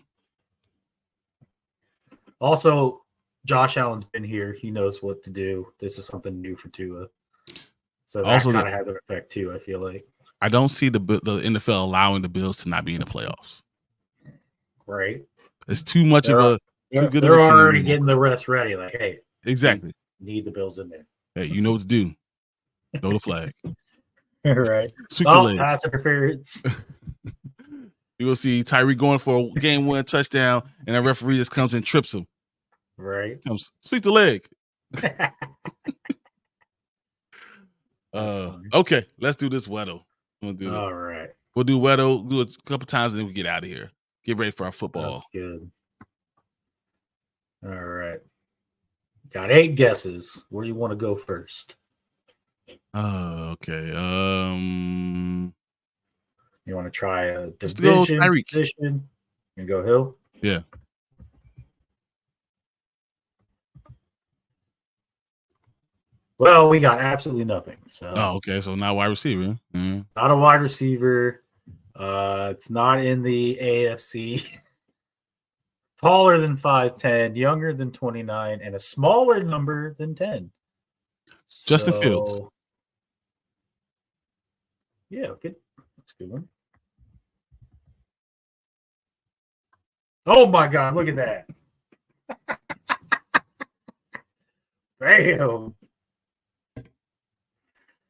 also, Josh Allen's been here. He knows what to do. This is something new for Tua. So that kind of has an effect too, I feel like. I don't see the NFL allowing the Bills to not be in the playoffs. Right. It's too much of a too good of a team. They're already getting the rest ready. Like, hey. Exactly. Need the Bills in there. Hey, you know what to do. Throw the flag. Right. Sweep the leg. Pass interference. You'll see Tyreek going for a game-winning touchdown, and a referee just comes and trips him. Right. Sweep the leg. Okay, let's do this Weddle. All right. We'll do Weddle, do it a couple times, and then we get out of here. Get ready for our football. That's good. All right. Got 8 guesses. Where do you want to go first? Okay. You want to try a division? You go Hill? Yeah. Well, we got absolutely nothing. So okay. So not wide receiver. Mm. not a wide receiver. It's not in the AFC. Taller than 5'10", younger than 29, and a smaller number than 10. Justin Fields. Yeah, good. That's a good one. Oh my God, look at that. Bam.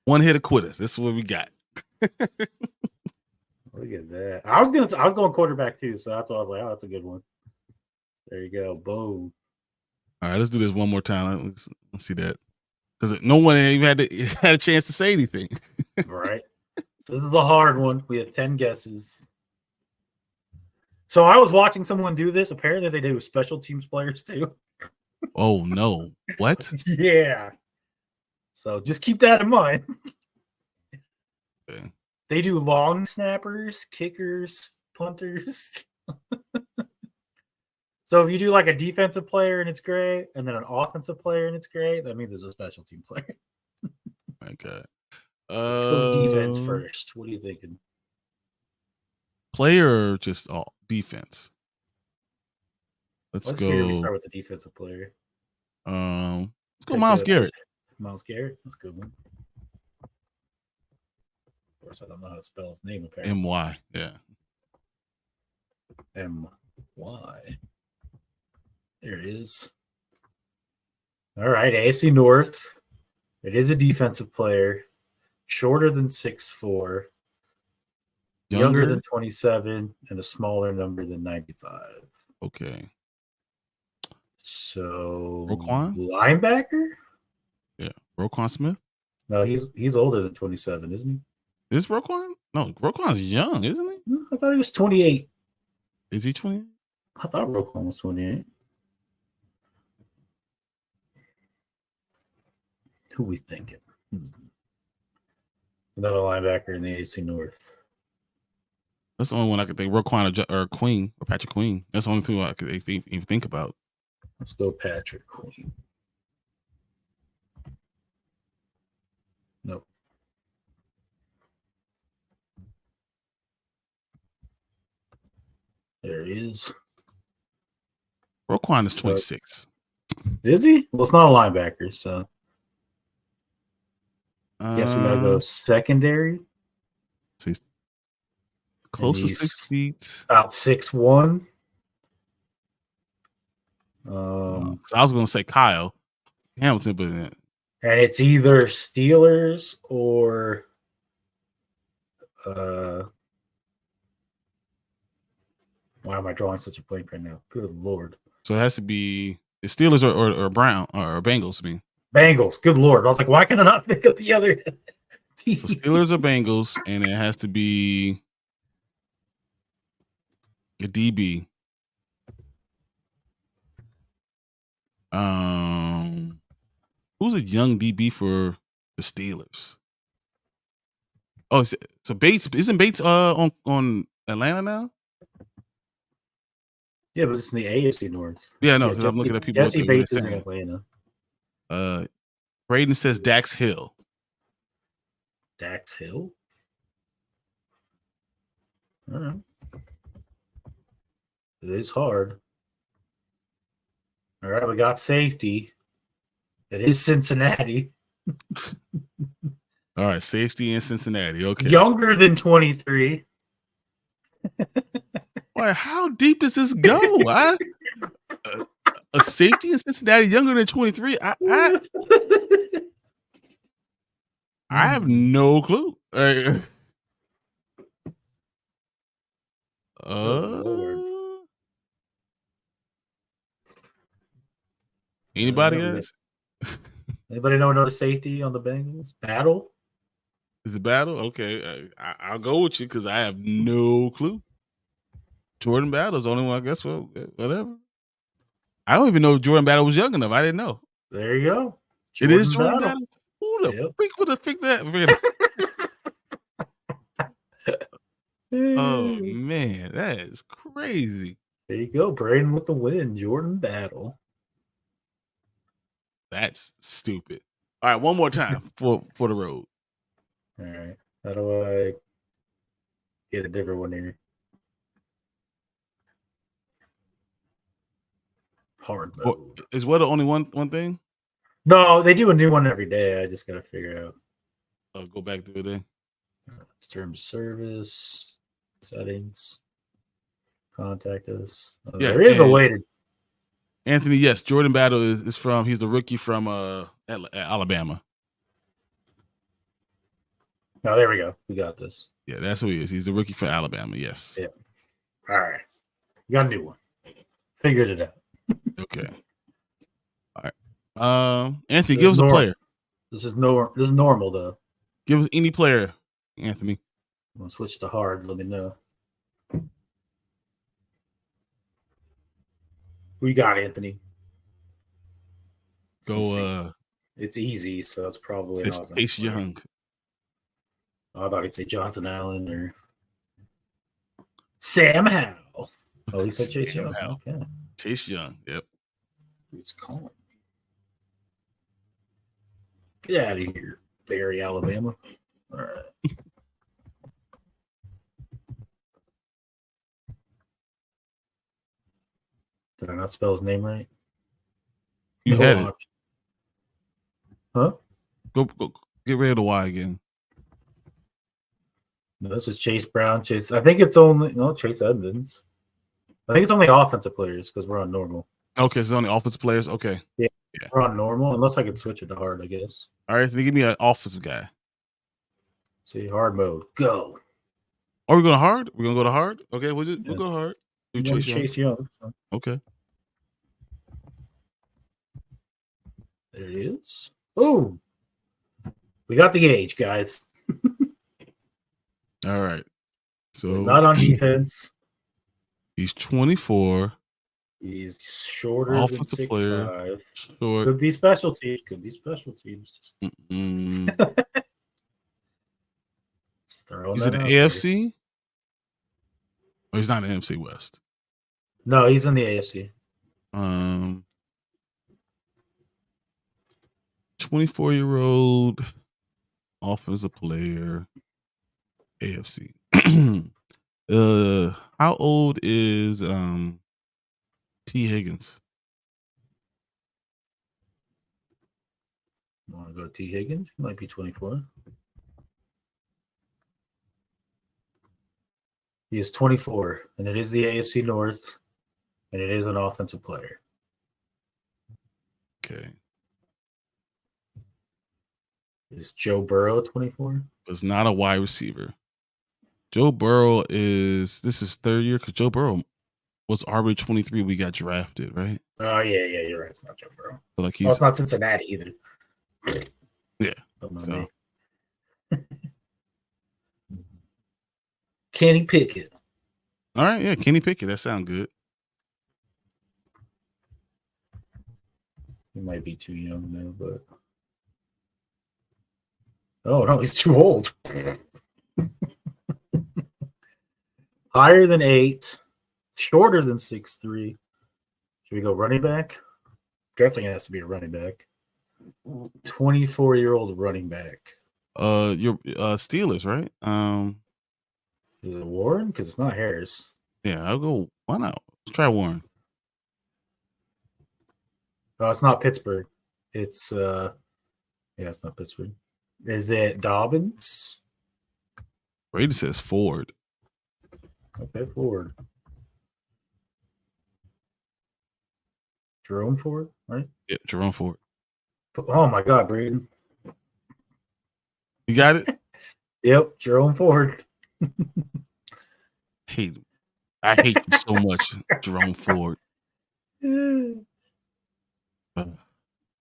One hit a quitter. This is what we got. Look at that. I was going quarterback too, so that's why I was like, oh, that's a good one. There you go. Boom. All right, let's do this one more time. Let's see that. Because no one even had a chance to say anything. Right. So this is a hard one. We have 10 guesses. So I was watching someone do this. Apparently they do special teams players too. Oh, no. What? Yeah. So just keep that in mind. Okay. They do long snappers, kickers, punters. So if you do like a defensive player and it's great, and then an offensive player and it's great, that means it's a special team player. My God. Let's go defense first. What are you thinking? Player or just defense? Let's figure we go. start with the defensive player. Let's go Myles Garrett. Myles Garrett. That's a good one. Of course, I don't know how to spell his name, apparently. M-Y. Yeah. M-Y. There it is. All right, AFC North. It is a defensive player. Shorter than 6'4", younger than 27, and a smaller number than 95. Okay. So Roquan? Linebacker? Yeah. Roquan Smith? No, he's older than 27, isn't he? Is Roquan? No, Roquan's young, isn't he? I thought he was 28. Is he 20? I thought Roquan was 28. Who we thinking? Another linebacker in the AC North. That's the only one I could think. Roquan or Queen or Patrick Queen. That's the only two I could even think about. Let's go Patrick Queen. Nope. There he is. Roquan is 26. Is he? Well, it's not a linebacker, so. Guess we gotta go secondary. So he's close to 6 feet. About 6'1". I was going to say Kyle Hamilton, but and it's either Steelers or why am I drawing such a blank right now? Good Lord. So it has to be the Steelers or Brown or Bengals. I mean, Bengals. Good Lord. I was like, why can I not think of the other team? So Steelers or Bengals, and it has to be a DB. Who's a young DB for the Steelers? Oh, so Bates isn't Bates on Atlanta now? Yeah, but it's in the AFC North. Yeah, no, because I'm looking at people. Jesse Bates is in Atlanta. Braden says Dax Hill. Dax Hill? All right. It is hard. All right, we got safety. It is Cincinnati. All right, safety in Cincinnati. Okay. Younger than 23. Why, how deep does this go? A safety in Cincinnati younger than 23? I have no clue. Anybody else? Anybody know another safety on the Bengals? Battle? Is it Battle? Okay, I'll go with you because I have no clue. Jordan Battle's the only one, I guess. Well, whatever. I don't even know if Jordan Battle was young enough. I didn't know. There you go. It is Jordan Battle. Who the freak would have picked that? Oh man, that is crazy. There you go, Braden with the win. Jordan Battle. That's stupid. All right, one more time for the road. All right. How do I get a different one here? Hard mode. Is what the only one thing? No, they do a new one every day. I just got to figure out. Go back to it then. Terms of service, settings, contact us. Yeah, there is a way to. Anthony, yes, Jordan Battle is from. He's the rookie from Alabama. Oh, there we go. We got this. Yeah, that's who he is. He's the rookie from Alabama. Yes. Yeah. All right. We got a new one. Figured it out. Okay. All right. Anthony, give us a player. This is normal though. Give us any player, Anthony. I'm gonna switch to hard. Let me know. Who you got, Anthony? Go. It's easy, so it's probably not. Chase Young. I thought he'd say Jonathan Allen or Sam Howell. Oh, he said Chase Young. Okay. Chase Young. Yep. Who's calling? Get out of here, Barry, Alabama. All right. Did I not spell his name right? You had it. Huh? Go get rid of the Y again. No, this is Chase Brown. I think it's only Chase Edmonds. I think it's only offensive players because we're on normal. Okay, so it's only offensive players. Okay. Yeah, we're on normal unless I can switch it to hard, I guess. All right, so give me an offensive guy. See, hard mode. Go. Are we going hard? We're gonna go to hard. Okay, we'll go hard. Do Chase Young. So. Okay. There it is. Oh, we got the age, guys. All right. So we're not on defense. He's 24. He's shorter offensive than 6'5". player. Short. Could be special teams. He's in the AFC? Or he's not in the NFC West? No, he's in the AFC. 24-year-old offensive player, AFC. How old is T. Higgins? Want to go T. Higgins? He might be 24. He is 24, and it is the AFC North, and it is an offensive player. Okay. Is Joe Burrow 24? It's not a wide receiver. Joe Burrow this is third year because Joe Burrow was RB 23. We got drafted, right? Oh, yeah, you're right. It's not Joe Burrow. So like it's not Cincinnati either. Yeah. So. Kenny Pickett. All right, yeah, Kenny Pickett. That sounds good. He might be too young now, but oh no, he's too old. Higher than 8, shorter than 6'3". Should we go running back? Definitely has to be a running back. 24-year-old running back. Your Steelers, right? Is it Warren? Because it's not Harris. Yeah, I'll go. Why not? Let's try Warren. Oh, it's not Pittsburgh. It's it's not Pittsburgh. Is it Dobbins? Brady says Ford. Okay, Ford. Jerome Ford, right? Yeah, Jerome Ford. Oh my God, Braden. You got it? Yep, Jerome Ford. I hate you so much, Jerome Ford.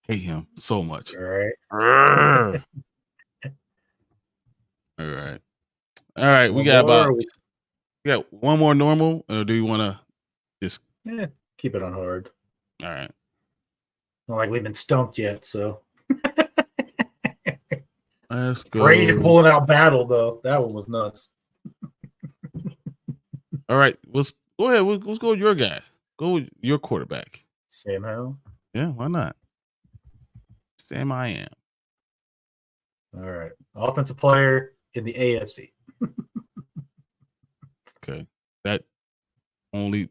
Hate him so much. All right. All right. We got one more normal, or do you want to just keep it on hard? All right. Not like we've been stumped yet, so. Let's go. Brady pulling out battle though. That one was nuts. All right, let's go ahead. Let's go with your guy. Go with your quarterback. Sam Howell. Yeah, why not? Sam I am. All right. Offensive player in the AFC. Okay. That only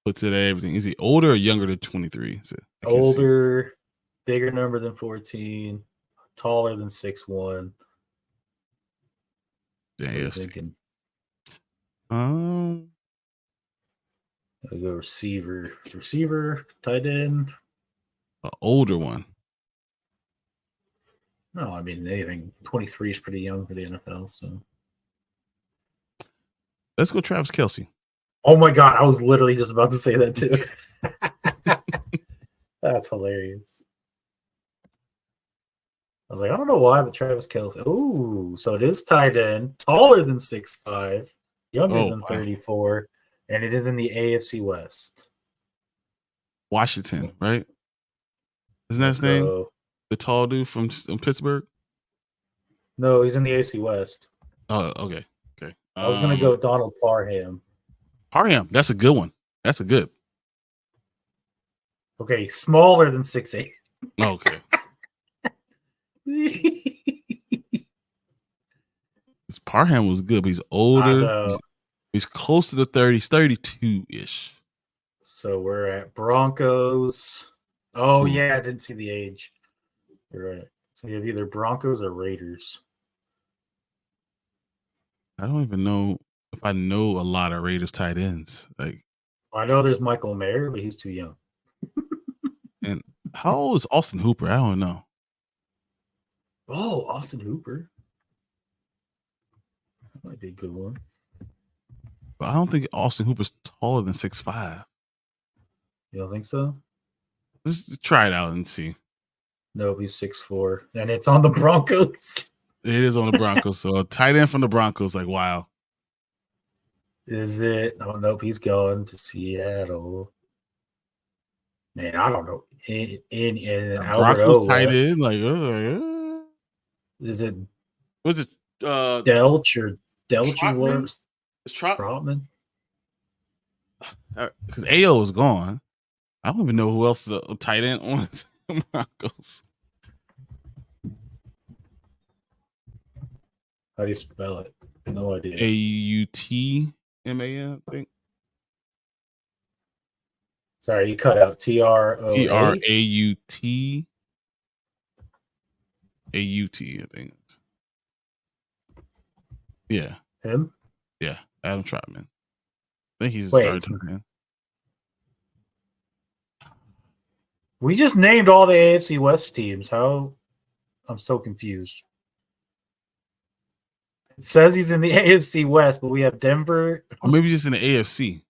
puts it at everything. Is he older or younger than 23? I can't see. Older, bigger number than 14, taller than 6'1". The What are you AFC. thinking? Um, I'll go receiver. Receiver, tight end. an older one. No, I mean anything. 23 is pretty young for the NFL. So, Let's go Travis Kelce. oh my god, I was literally just about to say that too. That's hilarious. I was like, I don't know why, but Travis Kelce. Ooh, so it is tight end, taller than 6'5", younger than 34, and it is in the AFC West. Washington, right? Isn't that his name? Go. The tall dude from Pittsburgh? No, he's in the AFC West. Oh, okay. Okay. I was going to go Donald Parham. Parham, that's a good one. That's a good. Okay, smaller than 6'8". Okay. This Parham was good, but he's older. He's close to the 30s, 32-ish. So we're at Broncos. Oh, yeah, I didn't see the age. You're right. So you have either Broncos or Raiders. I don't even know if I know a lot of Raiders tight ends. Like, I know there's Michael Mayer, but he's too young. And how old is Austin Hooper? I don't know. Oh, Austin Hooper. That might be a good one. But I don't think Austin Hooper's taller than 6'5". You don't think so? Let's try it out and see. No, he's 6'4", and it's on the Broncos. It is on the Broncos. So a tight end from the Broncos, like, wow. Is it? Oh, nope, he's going to Seattle. Man, I don't know. In Broncos tight end, like, is it? Was it Delch or Trotman? Worms? It's Trotman. Because AO is gone. I don't even know who else is a tight end on the Broncos. How do you spell it? No idea. AUTMAN, I think. Sorry, you cut out. TRAUT. I think. Yeah. Him? Yeah. Adam Trotman. I think he's a sergeant, man. We just named all the AFC West teams. How? I'm so confused. It says he's in the AFC West, but we have Denver. Or maybe just in the AFC.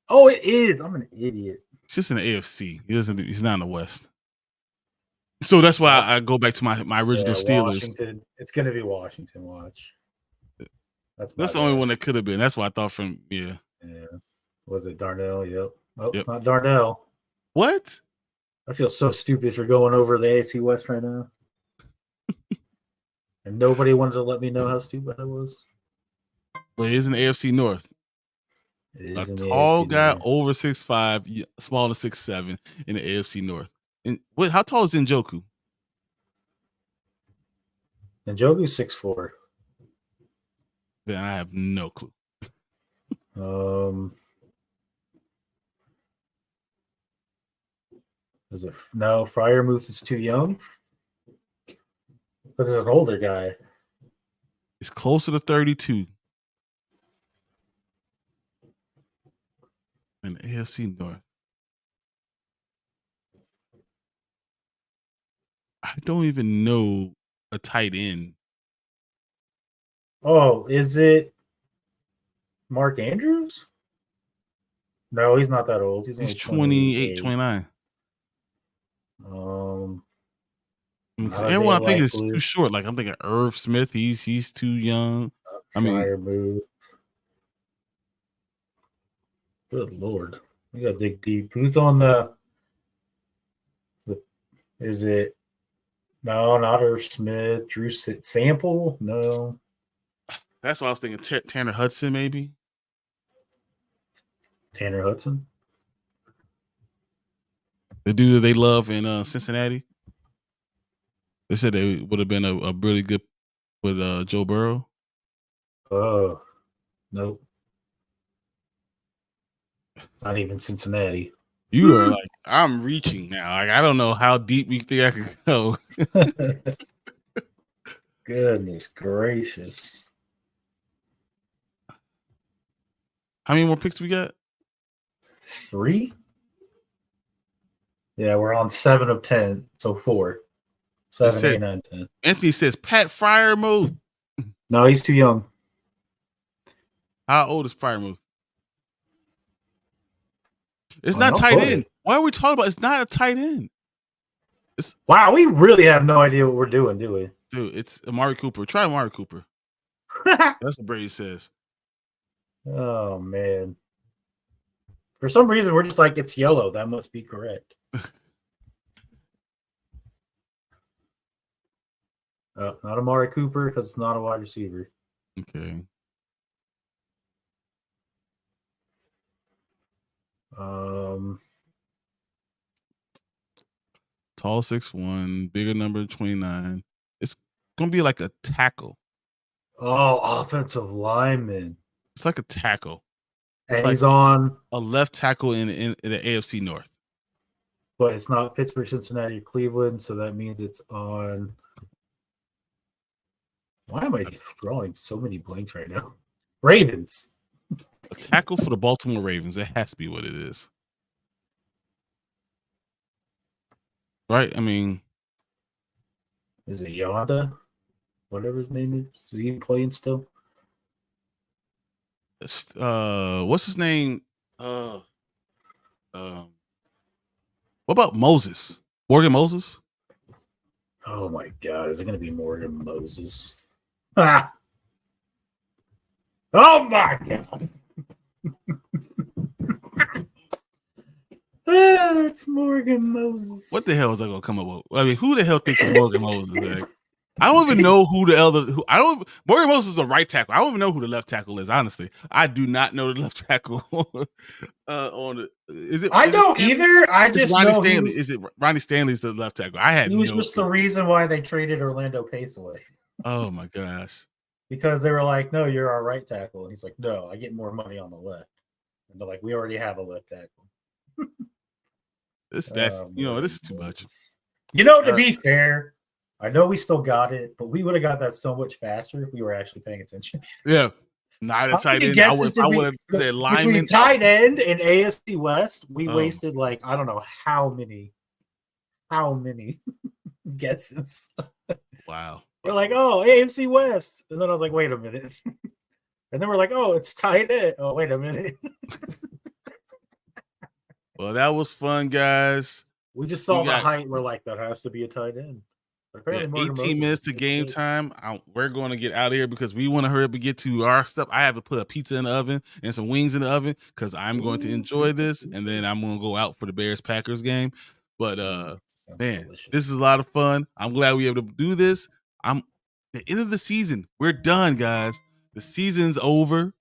Oh, it is. I'm an idiot. It's just in the AFC. He's not in the West. So that's why I go back to my original Steelers. Washington. It's going to be Washington. Watch. That's the only one that could have been. That's what I thought from, yeah. Yeah. Was it Darnell? Yep. Oh, yep. Not Darnell. What? I feel so stupid for going over the AFC West right now. And nobody wanted to let me know how stupid I was. But it is in the AFC North. A tall guy over 6'5", smaller than 6'7" in the AFC North. And how tall is Njoku? Njoku's 6'4". Then I have no clue. Is it no? Freiermuth is too young. But it's an older guy. It's closer to 32. In the AFC North. I don't even know a tight end. Oh, is it Mark Andrews? No, he's not that old. He's only 28, 29. Everyone I think is too short. Like I'm thinking Irv Smith, he's too young. Move. Good Lord. We gotta dig deep. Who's on the is it no, not Irv Smith, Drew Sample? No. That's what I was thinking. Tanner Hudson, maybe. Tanner Hudson? The dude that they love in Cincinnati. They said they would have been a really good with Joe Burrow. Oh, nope. Not even Cincinnati. You are like, I'm reaching now. Like, I don't know how deep you think I could go. Goodness gracious. How many more picks we got? 3? Yeah, we're on 7 of 10. So 4. 7, 8, 9, 10. Anthony says Pat Fryermuth. No, he's too young. How old is Fryermuth? It's not tight end. Why are we talking about? It's not a tight end. Wow, we really have no idea what we're doing, do we? Dude, it's Amari Cooper. Try Amari Cooper. That's what Brady says. Oh man. For some reason, we're just like, it's yellow. That must be correct. Not Amari Cooper because it's not a wide receiver. Okay. Tall 6'1", bigger number 29. It's gonna be like a tackle. Oh, offensive lineman. It's like a tackle. And he's on a left tackle in the AFC North. But it's not Pittsburgh, Cincinnati, or Cleveland, so that means it's on. Why am I drawing so many blanks right now? Ravens. A tackle for the Baltimore Ravens. That has to be what it is. Right? I mean. Is it Yonda? Whatever his name is. Is he playing still? What's his name? What about Moses? Morgan Moses? Oh my God. Is it going to be Morgan Moses? Ah. Oh my God. It's Morgan Moses. What the hell is I gonna come up with? I mean, who the hell thinks of Morgan Moses? Like, I don't even know who the other. Morgan Moses is the right tackle. I don't even know who the left tackle is. Honestly, I do not know the left tackle. On the is it? I don't either. I just Ronnie know Stanley. Is it Ronnie Stanley's the left tackle? I had. He was just the reason why they traded Orlando Pace away. Oh my gosh! Because they were like, "No, you're our right tackle," and he's like, "No, I get more money on the left." And they're like, "We already have a left tackle." This is too much. To be fair, I know we still got it, but we would have got that so much faster if we were actually paying attention. Yeah, not a tight end. I would have said lineman. Between tight end and AFC West, we wasted like I don't know how many guesses. Wow. We're like, oh, AFC West, and then I was like, wait a minute, and then we're like, oh, it's tight end. Oh, wait a minute. Well, that was fun, guys. We just saw the height. We're like, that has to be a tight end. 18 minutes to game time. We're going to get out of here because we want to hurry up and get to our stuff. I have to put a pizza in the oven and some wings in the oven because I'm going to enjoy this, and then I'm going to go out for the Bears-Packers game. But, man, delicious. This is a lot of fun. I'm glad we were able to do this. The end of the season. We're done, guys. The season's over.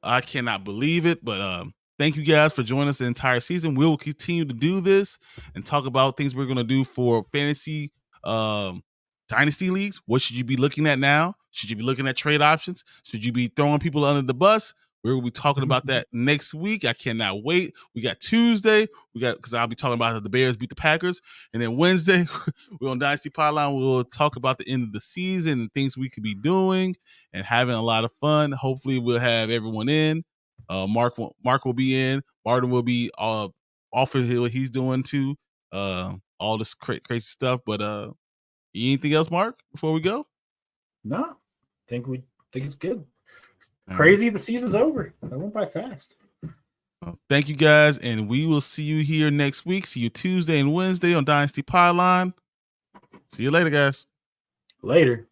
I cannot believe it, but thank you guys for joining us the entire season. We'll continue to do this and talk about things we're going to do for fantasy Dynasty Leagues. What should you be looking at now? Should you be looking at trade options? Should you be throwing people under the bus? We're going to be talking about that next week. I cannot wait. We got Tuesday. Because I'll be talking about how the Bears beat the Packers. And then Wednesday, we're on Dynasty Pylon. We'll talk about the end of the season and things we could be doing and having a lot of fun. Hopefully we'll have everyone in. Mark will be in. Martin will be off of what he's doing too. All this crazy stuff. But anything else, Mark, before we go? No, I think it's good. Crazy, the season's over. That went by fast. Well, thank you guys, and we will see you here next week. See you Tuesday and Wednesday on Dynasty Pylon. See you later, guys. Later.